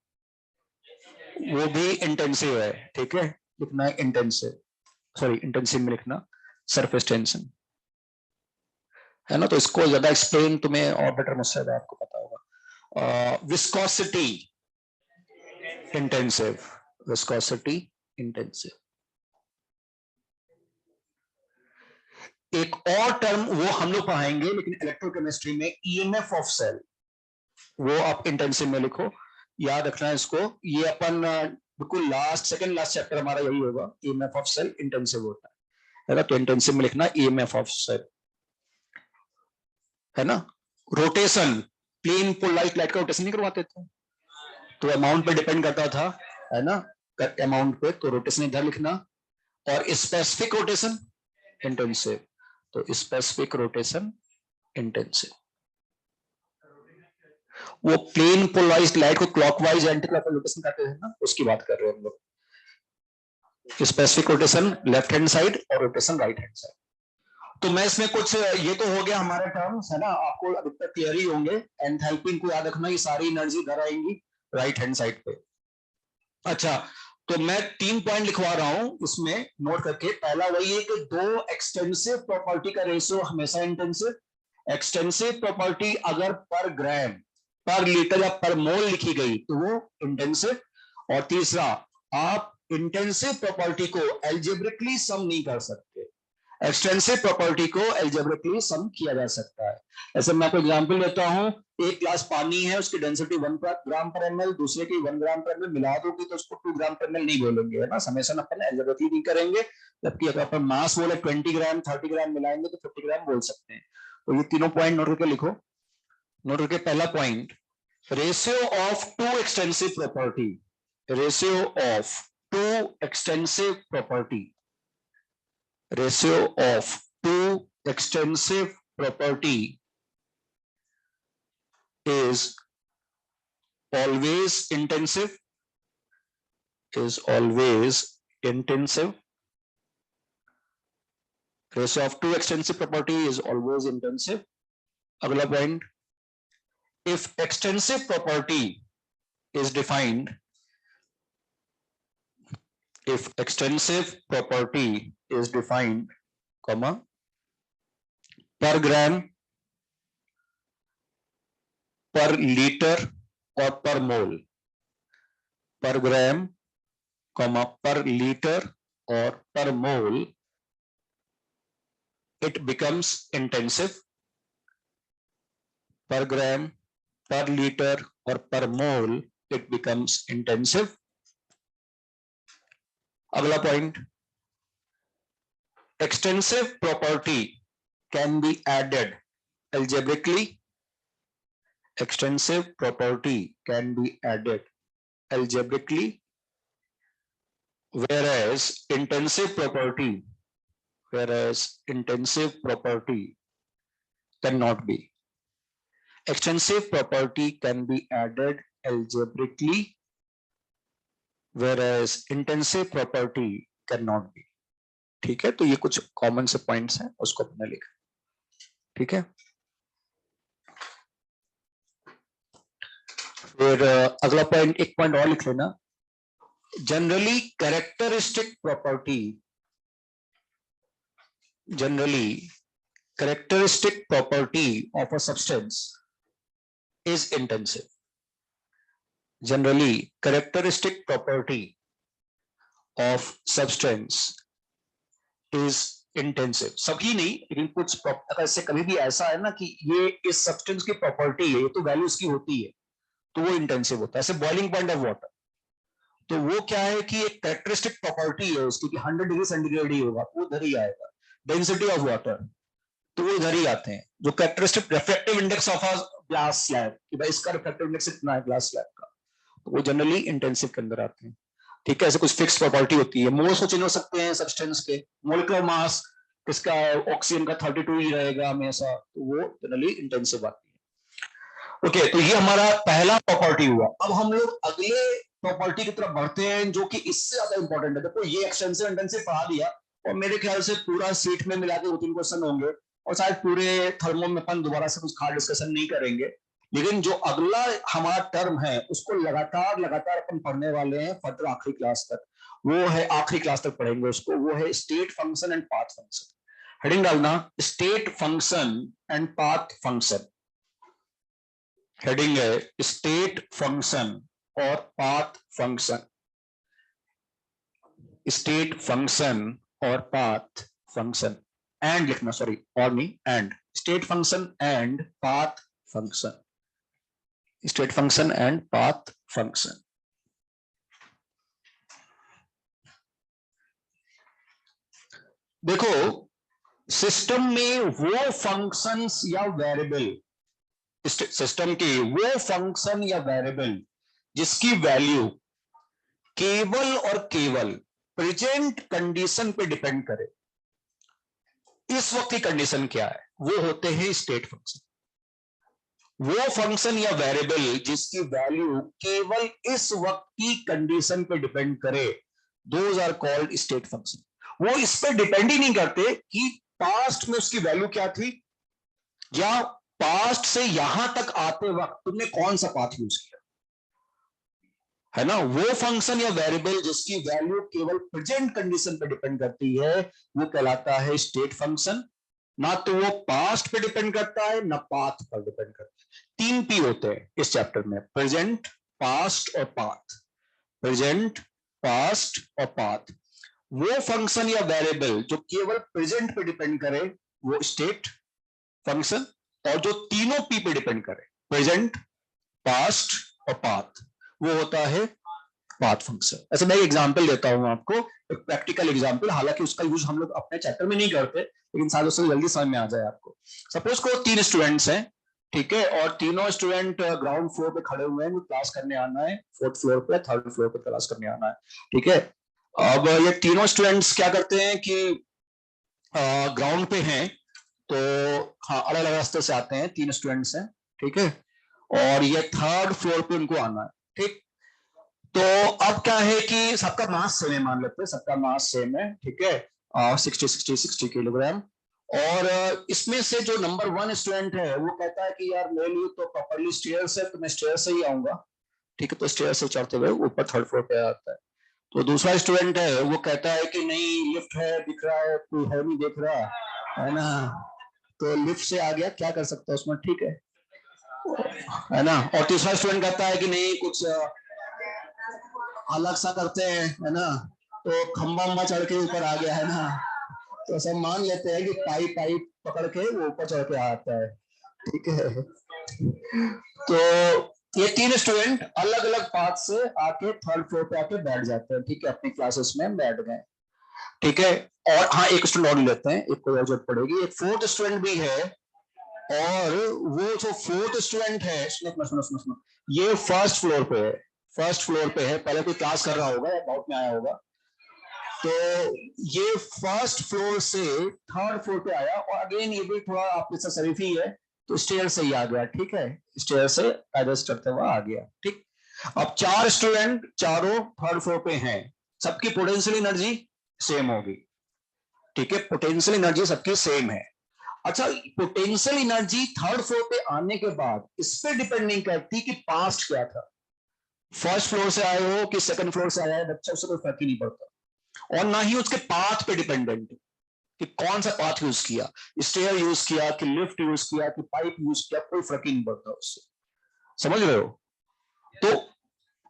वो भी इंटेंसिव है, ठीक है, लिखना है इंटेंसिव, सॉरी इंटेंसिव में लिखना सरफेस टेंशन, है ना। तो इसको ज्यादा एक्सप्लेन तुम्हें और बेटर मुझसे आपको पता होगा। Viscosity intensive, viscosity intensive. एक और टर्म वो हम लोग पढ़ाएंगे लेकिन इलेक्ट्रोकेमिस्ट्री में, ईएमएफ ऑफ सेल, वो आप इंटेंसिव में लिखो, याद रखना है इसको। ये अपन बिल्कुल लास्ट सेकंड लास्ट चैप्टर हमारा यही होगा, ईएमएफ ऑफ सेल इंटेंसिव होता है ना, तो इंटेंसिव में लिखना ईएमएफ ऑफ सेल, है ना। रोटेशन, प्लेन पोलराइज्ड लाइट का रोटेशन नहीं करवाते थे, तो अमाउंट पे डिपेंड करता था, है ना, अमाउंट पे, तो रोटेशन इधर लिखना। और स्पेसिफिक रोटेशन इंटेंसिव, तो स्पेसिफिक रोटेशन इंटेंसिव, वो प्लेन पोलराइज्ड लाइट को क्लॉकवाइज एंटी क्लॉकवाइज रोटेशन करते हैं ना, उसकी बात कर रहे हैं हम लोग। Specific rotation left hand side और रोटेशन राइट हैंड साइड। तो मैं इसमें कुछ, ये तो हो गया हमारे टर्म्स, है ना, आपको अभी तक क्लियर ही होंगे। एंथैल्पी को याद रखना, ये सारी एनर्जी इधर आएंगी राइट हैंड साइड पे। अच्छा, तो मैं 3 पॉइंट लिखवा रहा हूं इसमें नोट करके। पहला वही है कि 2 एक्सटेंसिव प्रॉपर्टी का रेशियो हमेशा इंटेंसिव। एक्सटेंसिव प्रॉपर्टी अगर पर ग्राम, पर लीटर या पर मोल लिखी गई तो वो इंटेंसिव। और तीसरा, आप इंटेंसिव प्रॉपर्टी को एल्जेब्रिकली सम नहीं कर सकते, एक्सटेंसिव प्रॉपर्टी को एल्जेब्रिकली सम किया जा सकता है। ऐसे मैं आपको एग्जांपल देता हूं, एक ग्लास पानी है, उसकी डेंसिटी 1 ग्राम पर एमएल, दूसरे की 1 ग्राम पर एमएल, मिला दोगे तो उसको 2 ग्राम पर एमएल नहीं बोलेंगे, है ना, समेशन अपन एल्जेब्रिकली नहीं करेंगे। जबकि अगर अपन मास बोले 20 ग्राम 30 ग्राम मिलाएंगे तो 50 ग्राम बोल सकते हैं। तो ये तीनों पॉइंट नोट करके लिखो। नोट करके पहला point, ratio of 2 extensive property, ratio of 2 extensive property, ratio of 2 extensive property is always intensive, is always intensive, ratio of two extensive property is always intensive. अगला point, if extensive property is defined, if extensive property is defined, comma, per gram, per liter or per mole, per gram, comma, per liter or per mole, it becomes intensive. Per gram, per liter or per mole, it becomes intensive. अगला point, extensive property can be added algebraically. Extensive property can be added algebraically, whereas intensive property cannot be. Extensive property can be added algebraically, whereas intensive property cannot be. ठीक है, तो ये कुछ कॉमन से पॉइंट्स हैं, उसको अपने लिख। ठीक है, फिर अगला पॉइंट, एक पॉइंट और लिख लेना, generally characteristic property of a substance is intensive. Generally characteristic property of substance is intensive. सभी नहीं, लेकिन कुछ ऐसे कभी भी ऐसा है ना कि ये इस सब्सटेंस की प्रॉपर्टी है, ये तो वैल्यू उसकी होती है, तो वो इंटेंसिव होता है। ऐसे बॉइलिंग पॉइंट ऑफ वाटर, तो वो क्या है कि एक कैरेक्टरिस्टिक प्रॉपर्टी है उसकी कि 100 डिग्री सेंटीग्रेड ही होगा, वो इधर ही आएगा। डेंसिटी ऑफ वाटर, तो वो इधर ही आते हैं। जो characteristic refractive index of a glass slab, कि भाई इसका रिफ्रैक्टिव इंडेक्स इतना है ग्लास स्लैब का, तो वो जनरली इंटेंसिव के अंदर आते हैं। ठीक है, ऐसे कुछ फिक्स प्रॉपर्टी होती है। मोल्स को चेंज हो सकते हैं सब्सटेंस के, मोलिकुलर मास किसका ऑक्सीजन का 32 ही रहेगा हमेशा, तो वो जनरली इंटेंसिव आती है। ओके, तो ये हमारा पहला प्रॉपर्टी हुआ। अब हम लोग अगले प्रॉपर्टी की तरफ बढ़ते हैं, जो कि इससे ज्यादा इंपॉर्टेंट है। देखो, ये एक्सटेंसिव इंटेंसिव पढ़ा दिया, और मेरे ख्याल से पूरा सीट में मिला के 2-3 क्वेश्चन होंगे, और शायद पूरे थर्मो में अपन दोबारा से कुछ खास डिस्कशन नहीं करेंगे। लेकिन जो अगला हमारा टर्म है उसको लगातार अपन पढ़ने वाले हैं फर्दर आखिरी क्लास तक। वो है, आखिरी क्लास तक पढ़ेंगे उसको, वो है state function and path function. Heading डालना, state function and path function. Heading है स्टेट फंक्शन और पाथ फंक्शन। स्टेट फंक्शन और पाथ फंक्शन, एंड लिखना, सॉरी और नहीं, and, state function and path function. State function and path function. देखो, सिस्टम में वो फंक्शंस या वेरिएबल, सिस्टम के वो फंक्शन या वेरिएबल जिसकी वैल्यू केवल और केवल प्रेजेंट कंडीशन पे डिपेंड करे, इस वक्त की कंडीशन क्या है, वो होते हैं स्टेट फंक्शन। वो फंक्शन या वेरिएबल जिसकी वैल्यू केवल इस वक्त की कंडीशन पे डिपेंड करे, those are called state function. वो इस पे डिपेंड ही नहीं करते कि पास्ट में उसकी वैल्यू क्या थी, या पास्ट से यहां तक आते वक्त तुमने कौन सा पाथ यूज किया, है ना। वो फंक्शन या वेरिएबल जिसकी वैल्यू केवल प्रेजेंट कंडीशन पे डिपेंड करती है, वो कहलाता है स्टेट फंक्शन। ना तो वो पास्ट पे डिपेंड करता है, ना पाथ पर डिपेंड करता है। 3 P होते हैं इस चैप्टर में, प्रेजेंट, पास्ट और पाथ। प्रेजेंट, पास्ट और पाथ। वो फंक्शन या वेरिएबल जो केवल प्रेजेंट पे डिपेंड करे, वो स्टेट फंक्शन, और जो तीनों P पे डिपेंड करे, प्रेजेंट, पास्ट और पाथ, वो होता है पाथ फंक्शन। ऐसे मैं एक एग्जांपल देता हूं आपको, एक प्रैक्टिकल एग्जांपल, हालांकि उसका यूज हम लोग अपने चैप्टर में नहीं करते, लेकिन सालों से जल्दी समझ में आ जाए आपको। सपोज को 3 स्टूडेंट्स हैं, ठीक है, और तीनों स्टूडेंट ग्राउंड फ्लोर पे खड़े हुए हैं, क्लास करने आना है, 4th फ्लोर पे, 3rd फ्लोर पे क्लास करने आना है, ठीक है। अब ये तीनों स्टूडेंट्स क्या करते हैं कि ग्राउंड पे हैं, तो हाँ, अलग अलग रास्ते से आते हैं, 3 स्टूडेंट्स हैं, ठीक है, और ये 3rd फ्लोर पे उनको आना है, ठीक। तो अब क्या है कि सबका मास सेम है, मान लेते हैं सबका मास सेम है, ठीक है, 60 किलोग्राम। और इसमें से जो नंबर 1 स्टूडेंट है वो कहता है कि यार मेरे लिए तो प्रॉपरली स्टेयर्स है, तो मैं स्टेयर से ही आऊंगा। ठीक है, तो स्टेयर से चढ़ते हुए ऊपर 3rd फ्लोर पे आता है। तो दूसरा स्टूडेंट है वो कहता है कि नहीं लिफ्ट है, दिख रहा है, कोई है नहीं देख रहा है ना, तो लिफ्ट से आ गया, क्या कर सकता है उसमें, ठीक है ना। और तीसरा स्टूडेंट कहता है कि नहीं कुछ अलग सा करते हैं, है ना, तो खंबा उम्बा चढ़ के ऊपर आ गया, है ना। तो सब मान लेते हैं कि पाइप पाइप पकड़ के वो ऊपर चढ़ के आता है, ठीक है। तो ये 3 स्टूडेंट अलग अलग पाथ से आके 3rd फ्लोर पे आके बैठ जाते हैं, ठीक है, अपनी क्लासेस में बैठ गए, ठीक है। और हाँ, एक स्टूडेंट और लेते हैं, एक कोई और जरूरत पड़ेगी। एक 4th स्टूडेंट भी है, और वो जो 4th स्टूडेंट है, सुनो सुनो सुनो सुनो, ये 1st फ्लोर पे है, 1st फ्लोर पे है, पहले कोई क्लास कर रहा होगा या डाउट में आया होगा। तो ये 1st फ्लोर से 3rd फ्लोर पे आया, और अगेन ये भी थोड़ा आपके साथ शरीफी है, तो स्टेयर से ही आ गया, ठीक है, स्टेयर से एडजस्ट करते हुए आ गया, ठीक। अब 4 स्टूडेंट चारों 3rd फ्लोर पे हैं, सबकी पोटेंशियल एनर्जी सेम होगी, ठीक है, पोटेंशियल एनर्जी सबकी सेम है। अच्छा, पोटेंशियल एनर्जी 3rd फ्लोर पे आने के बाद इस पे डिपेंड नहीं करती कि पास्ट क्या था, 1st फ्लोर से आए हो कि 2nd फ्लोर से आया है, बच्चा उससे कोई फर्क ही नहीं पड़ता। और ना ही उसके पाथ पे डिपेंडेंट है कि कौन सा पाथ यूज किया, स्टेयर यूज किया कि लिफ्ट यूज किया कि पाइप यूज किया, कोई फर्क ही नहीं पड़ता उससे, समझ रहे हो। तो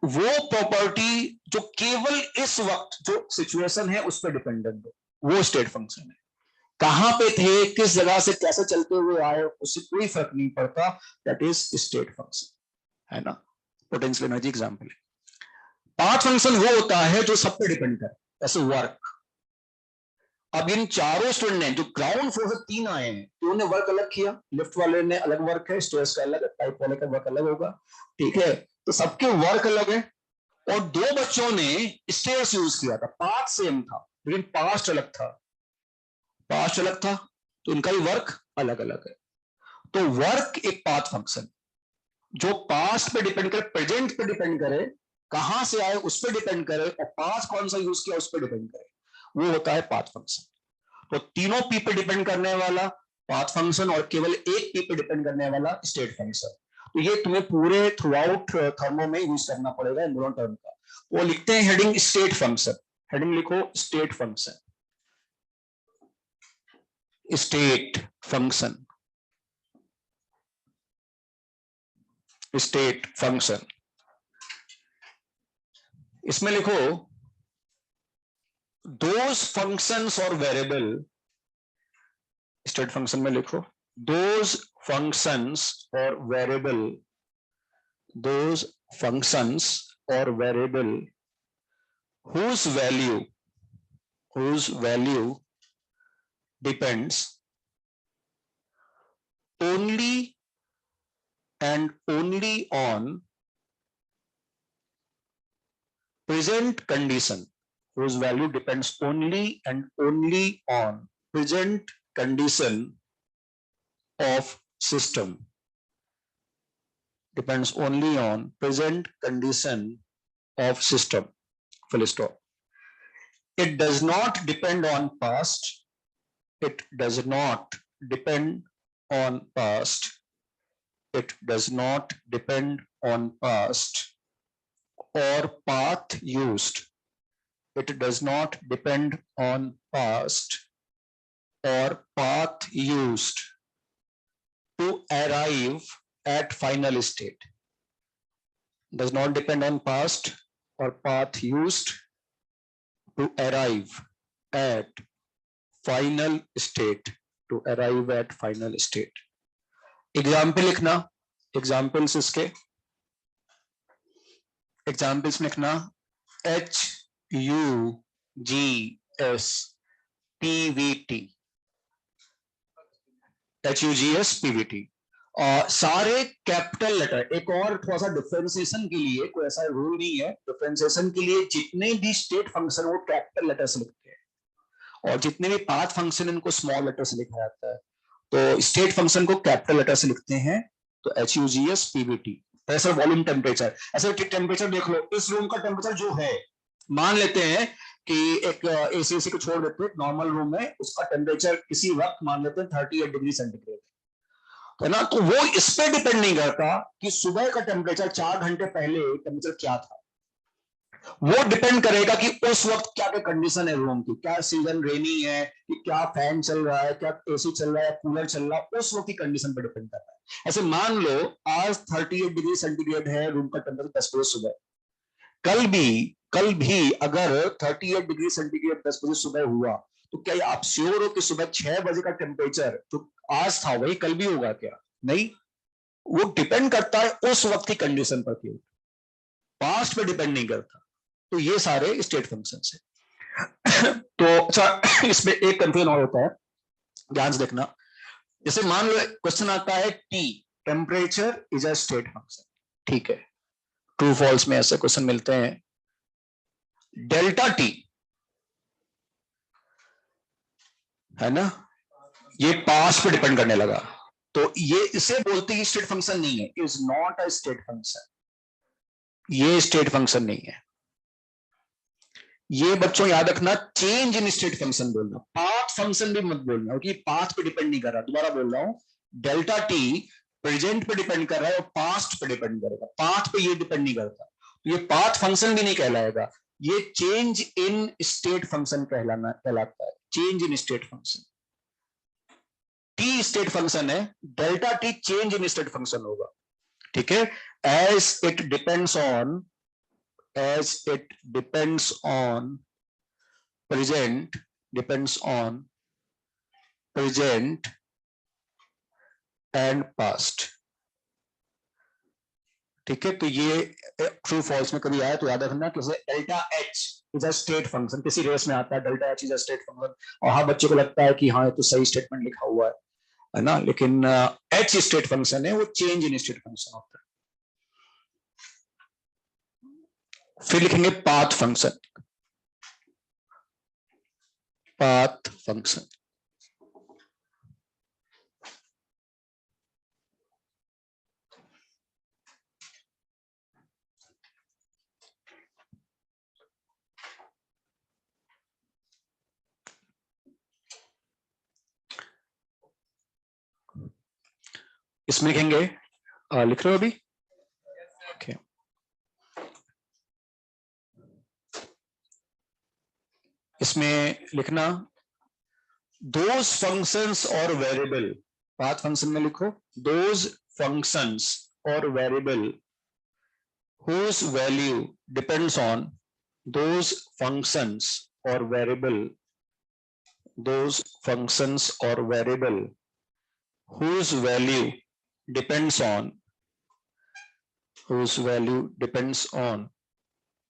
वो प्रॉपर्टी जो केवल इस वक्त जो सिचुएशन है उस पर डिपेंडेंट हो, वो स्टेट फंक्शन है। कहां पे थे, किस जगह से कैसे चलते हुए आए, उससे कोई फर्क नहीं पड़ता, दैट इज स्टेट फंक्शन, है ना। पोटेंशियल एनर्जी एग्जांपल है। पाथ फंक्शन वो होता है जो सब पे डिपेंड करे, जैसे वर्क। अब इन चारों स्टूडेंट ने जो ग्राउंड फ्लोर से 3 आए हैं, तो उन्होंने वर्क अलग किया, लिफ्ट वाले ने अलग वर्क है, स्टेयर्स का अलग है, पाइप वाले का वर्क अलग होगा, ठीक है, तो सबके वर्क अलग है। और 2 बच्चों ने स्टेयर्स यूज किया था, पाथ सेम था लेकिन पास्ट अलग था, पास्ट अलग था, तो इनका भी वर्क अलग अलग है। तो वर्क एक पाथ फंक्शन जो पास्ट पे डिपेंड करे, प्रेजेंट पे डिपेंड करे, कहां से आए उस पर डिपेंड करे, और पास्ट कौन सा यूज किया उस पर डिपेंड करे, वो होता है पाथ फंक्शन। तो तीनों पी पे डिपेंड करने वाला पाथ फंक्शन और केवल एक पी पे डिपेंड करने वाला स्टेट फंक्शन। तो ये तुम्हें पूरे थ्रू आउट थर्मो में यूज करना पड़ेगा इन दोनों टर्म का। वो लिखते हैं हेडिंग स्टेट फंक्शन, हेडिंग लिखो state function, state function, state function. इसमें लिखो दोज फंक्शंस और वेरिएबल, स्टेट फंक्शन में लिखो दोज फंक्शंस और वेरिएबल, दोज फंक्शंस और variable whose value depends only and only on present condition, whose value depends only and only on present condition of system, depends only on present condition of system, full stop. It does not depend on past, it does not depend on past, it does not depend on past or path used, it does not depend on past or path used to arrive at final state, does not depend on past or path used to arrive at final state, to arrive at final state. Example लिखना, एग्जाम्पल्स इसके, एग्जाम्पल्स लिखना HUGS PVT, HUGS PVT, सारे कैपिटल लेटर। एक और थोड़ा सा डिफरेंशिएशन के लिए, कोई ऐसा रूल नहीं है, डिफरेंशिएशन के लिए जितने भी स्टेट फंक्शन वो कैपिटल लेटर से लिखते हैं, और जितने भी पाथ फंक्शन इनको स्मॉल लेटर से लिखा जाता है। तो स्टेट फंक्शन को कैपिटल लेटर से लिखते हैं, तो HUGS PVT। Pressure, volume, temperature. ऐसे टेम्परेचर देख लो, इस रूम का टेम्परेचर जो है, मान लेते हैं कि एक एसी को छोड़ देते हैं नॉर्मल रूम में, उसका टेम्परेचर किसी वक्त मान लेते हैं 38 डिग्री सेंटीग्रेड है ना, तो वो इस पे डिपेंड नहीं करता कि सुबह का टेम्परेचर 4 घंटे पहले टेम्परेचर क्या था। वो डिपेंड करेगा कि उस वक्त क्या क्या कंडीशन है रूम की, क्या सीजन रेनी है, कि क्या फैन चल रहा है, क्या एसी चल रहा है, कूलर चल रहा है, उस वक्त की कंडीशन पर डिपेंड करता है। ऐसे मान लो आज 38 डिग्री सेंटीग्रेड है रूम का टेम्परेचर 10 बजे सुबह, कल भी अगर 38 डिग्री सेंटीग्रेड 10 बजे सुबह हुआ, तो क्या आप श्योर हो कि सुबह 6 बजे का टेम्परेचर जो आज था वही कल भी होगा क्या? नहीं, वो डिपेंड करता है उस वक्त की कंडीशन पर, क्यों पास्ट पे डिपेंड नहीं करता। तो ये सारे स्टेट फंक्शन है। तो अच्छा, इसमें एक कंफ्यूजन और होता है, ध्यान से देखना। जैसे मान लो क्वेश्चन आता है T, temperature is a state function, ठीक है, ट्रू फॉल्स में ऐसे क्वेश्चन मिलते हैं। डेल्टा टी है ना, ये पास्ट पे डिपेंड करने लगा, तो ये इसे बोलते हैं स्टेट फंक्शन नहीं है, is not a state function, ये स्टेट फंक्शन नहीं है। ये बच्चों याद रखना, चेंज इन स्टेट फंक्शन बोलना, पाथ फंक्शन भी मत बोलना, क्योंकि पाथ पे डिपेंड नहीं कर रहा। दोबारा बोल रहा हूं, डेल्टा टी प्रेजेंट पे डिपेंड कर रहा है और पास्ट पे डिपेंड करेगा, पाथ पे ये डिपेंड नहीं करता, तो ये पाथ फंक्शन भी नहीं कहलाएगा, ये चेंज इन स्टेट फंक्शन कहलाता है, change in state function. T state function है, delta T change in state function होगा, ठीक है। As it depends on, as it depends on present, depends on present and past, ठीक है। तो ये ट्रू फॉल्स में कभी आया तो याद रखना, जैसे delta H is a state function, किसी रेस में आता है delta H is a state function, और हाँ बच्चे को लगता है कि हाँ ये तो सही स्टेटमेंट लिखा हुआ है ना, लेकिन एच स्टेट फंक्शन है, वो चेंज इन स्टेट फंक्शन होता है। फिर लिखेंगे पाथ फंक्शन, पाथ फंक्शन, इसमें लिखेंगे, लिख रहे हो अभी? okay. इसमें लिखना दोज फंक्शंस और वेरिएबल, पाथ फंक्शन में लिखो दोज फंक्शंस और variable whose value depends on, those functions or variable, those functions or variable whose value depends on, whose value depends on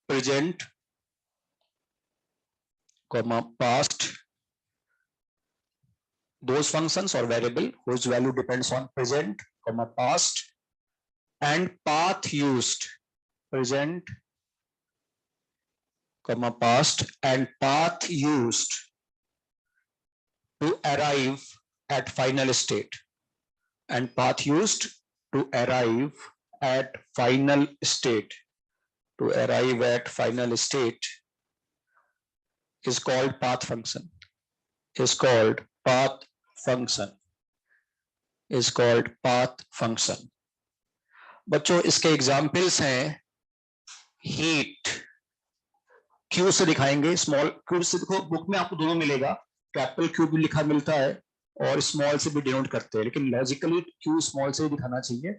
present comma past, those functions or variable whose value depends on present comma past and path used, present comma past and path used to arrive at final state, and path used to arrive at final state, to arrive at final state is called path function, is called path function, is called path function। बच्चों इसके एग्जाम्पल्स हैं, हीट क्यू से दिखाएंगे, स्मॉल क्यू से, देखो बुक में आपको दोनों मिलेगा, कैपिटल क्यू भी लिखा मिलता है और स्मॉल से भी डिनोट करते हैं, लेकिन लॉजिकली क्यू स्मॉल से दिखाना चाहिए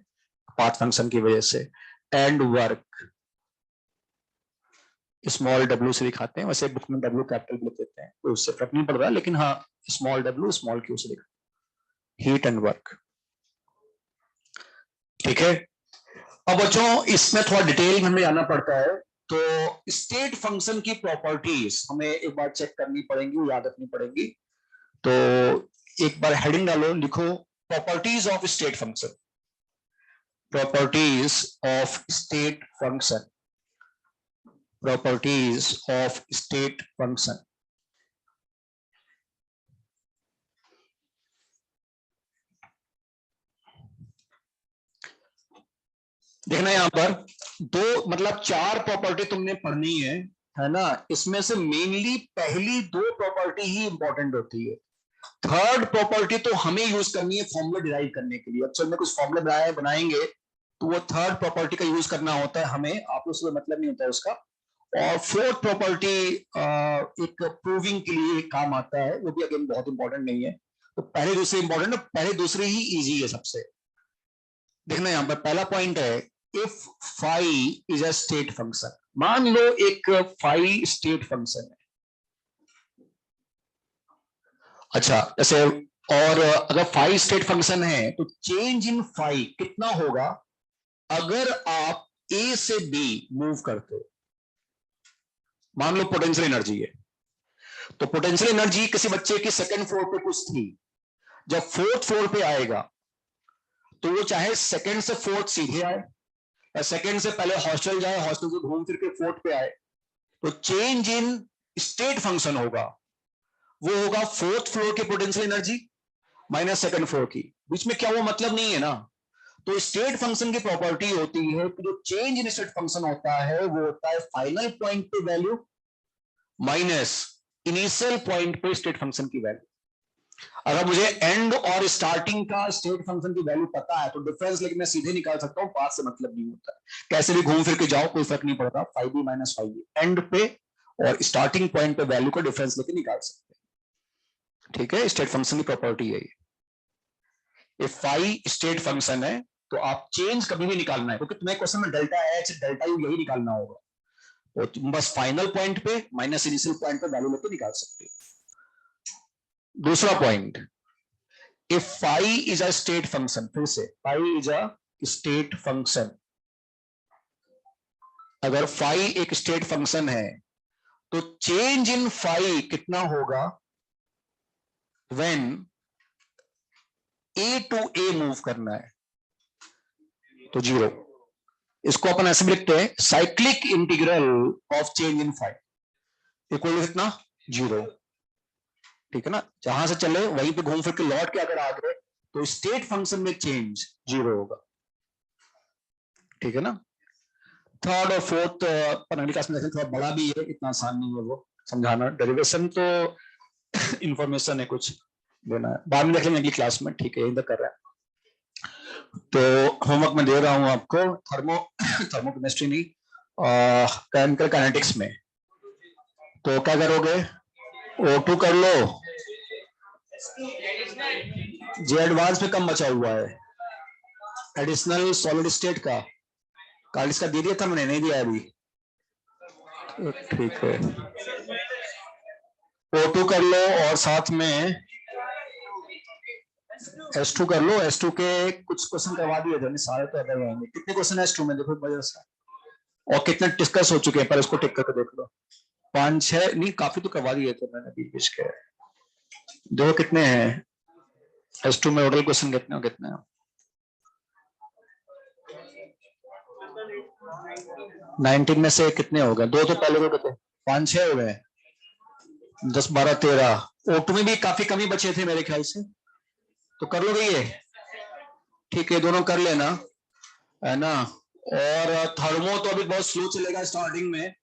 पाथ फंक्शन की वजह से। एंड वर्क स्मॉल डब्ल्यू से दिखाते हैं, वैसे बुक में डब्ल्यू कैपिटल लिख देते हैं, तो उससे फर्क नहीं पड़ रहा, लेकिन हाँ स्मॉल डब्ल्यू स्मॉल क्यू से दिखा, हीट एंड वर्क, ठीक है। अब बच्चों इसमें थोड़ा डिटेल हमें जाना पड़ता है, तो स्टेट फंक्शन की प्रॉपर्टीज हमें एक बार चेक करनी पड़ेंगी, याद रखनी पड़ेगी। तो एक बार हेडिंग डालो, लिखो properties of state function, properties of state function, properties of state function. देखना यहां पर दो मतलब चार प्रॉपर्टी तुमने पढ़नी है, है ना, इसमें से मेनली पहली दो प्रॉपर्टी ही इंपॉर्टेंट होती है, थर्ड प्रॉपर्टी तो हमें यूज करनी है फॉर्मूला डिराइव करने के लिए। एक्चुअल में कुछ फॉर्मूला बनाएंगे तो वो थर्ड प्रॉपर्टी का यूज करना होता है हमें, आप उससे मतलब नहीं होता है उसका। और फोर्थ प्रॉपर्टी एक प्रूविंग के लिए काम आता है, वो भी अगेन बहुत इंपॉर्टेंट नहीं है। तो पहले दूसरे इंपॉर्टेंट है, पहले दूसरे ही इजी है सबसे। देखना यहां पर पहला पॉइंट है, if phi is a state function. मान लो एक फाई स्टेट फंक्शन है, अच्छा जैसे, और अगर फाई स्टेट फंक्शन है तो चेंज इन फाई कितना होगा अगर आप ए से बी मूव करते हो। मान लो पोटेंशियल एनर्जी है, तो पोटेंशियल एनर्जी किसी बच्चे की सेकंड फ्लोर पे कुछ थी, जब फोर्थ फ्लोर पे आएगा तो वो चाहे सेकंड से फोर्थ सीधे आए या सेकंड से पहले हॉस्टल जाए, हॉस्टल से घूम फिर के फोर्थ पे आए, तो चेंज इन स्टेट फंक्शन होगा, वो होगा फोर्थ फ्लोर की potential energy minus second floor की। बीच में क्या वो मतलब नहीं है ना। तो स्टेट फंक्शन की प्रॉपर्टी होती है कि जो चेंज इन स्टेट फंक्शन होता है वो होता है फाइनल पॉइंट पे वैल्यू माइनस इनिशियल पॉइंट पे स्टेट फंक्शन की वैल्यू। अगर मुझे एंड और स्टार्टिंग का स्टेट फंक्शन की वैल्यू पता है तो डिफरेंस लेकिन मैं सीधे निकाल सकता हूं, पास से मतलब नहीं होता, कैसे भी घूम फिर के जाओ कोई फर्क नहीं पड़ता, 5b माइनस 5b एंड पे और स्टार्टिंग पॉइंट पे वैल्यू का डिफरेंस लेके निकाल सकते हैं। ठीक है, स्टेट फंक्शन की प्रॉपर्टी है ये। इफ फाई स्टेट फंक्शन है तो आप चेंज कभी भी निकालना है, क्योंकि तुम्हें क्वेश्चन में डेल्टा एच डेल्टा यू यही निकालना होगा, तो तुम बस फाइनल पॉइंट पे माइनस इनिशियल पॉइंट पे वैल्यू लेके निकाल सकते हो। दूसरा point, if phi is a state function, फिर से phi is a state function, अगर फाई एक स्टेट फंक्शन है तो चेंज इन फाई कितना होगा when A to A move करना है, तो 0। इसको अपन ऐसे भी लिखते हैं, cyclic integral of change in phi equal to कितना 0। ठीक है ना, जहां से चले वहीं पे घूम फिर के लौट के अगर आ गए तो स्टेट फंक्शन में चेंज 0 होगा। ठीक है ना, थर्ड और फोर्थ अगली क्लास में थोड़ा बड़ा भी है, इतना आसान नहीं है वो समझाना, डेरिवेशन तो इंफॉर्मेशन है कुछ लेना है, बाद में देख लेंगे अगली क्लास में। ठीक है, इधर कर रहे हैं तो होमवर्क में दे रहा हूं आपको, थर्मोकेमिस्ट्री नहीं, केमिकल काइनेटिक्स में। तो क्या करोगे, O2 कर लो, जे एडवांस में कम बचा हुआ है, एडिशनल सॉलिड स्टेट का कार्डिस का दे दिया था मैंने, नहीं दिया अभी, ठीक है। O2 कर लो और साथ में S2 कर लो, S2 के कुछ क्वेश्चन करवा दिए थे, सारे तो अदर होंगे। कितने क्वेश्चन है S2 में देखो वजह से, और कितने डिस्कस हो चुके हैं, पर इसको टिक करके देख लो, 5-6 नहीं, काफी तो करवा दिए थे मैंने बीच के। देखो कितने हैं S2 में, टोटल क्वेश्चन कितने हैं 19 में से कितने हो गए, 2 तो पहले को कितने 5-6 हो गए, 10-12-13। O2 में भी काफी कमी बचे थे मेरे ख्याल से, तो कर लो ये, ठीक है दोनों कर लेना, है ना। और थर्मो तो अभी बहुत स्लो चलेगा स्टार्टिंग में,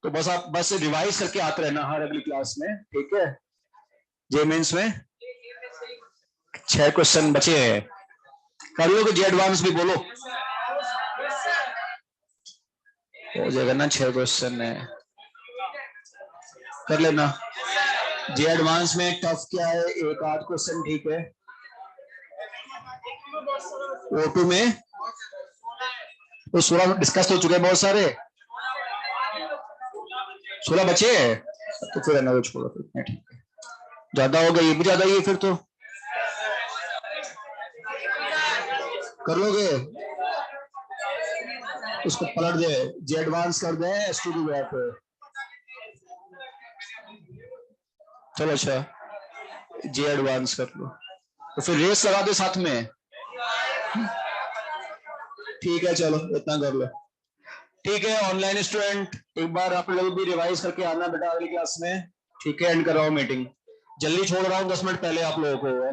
तो बस आप बस रिवाइज करके आते रहना हर अगली क्लास में, ठीक है। जे मेंस में 6 क्वेश्चन बचे हैं, कर लो कि जे एडवांस भी बोलो हो जाएगा ना, 6 क्वेश्चन है, कर लेना। जे एडवांस में टफ क्या है, एक आध क्वेश्चन, ठीक है। O2 में तो 16 डिस्कस हो चुके हैं बहुत सारे, 16 बचे हैं, तो फिर ना छोड़ो, ठीक है, ज्यादा हो गया, ये भी ज्यादा ही है फिर तो, कर लोगे उसको पलट दे, जे एडवांस कर दे S2 की जगह पे, चलो अच्छा जे एडवांस कर लो, तो फिर रेस लगा दे साथ में, ठीक है चलो इतना कर लो। ठीक है ऑनलाइन स्टूडेंट, एक बार आप लोग भी रिवाइज करके आना बेटा अगली क्लास में, ठीक है। एंड कर रहा हूँ मीटिंग, जल्दी छोड़ रहा हूँ 10 मिनट पहले आप लोगों को।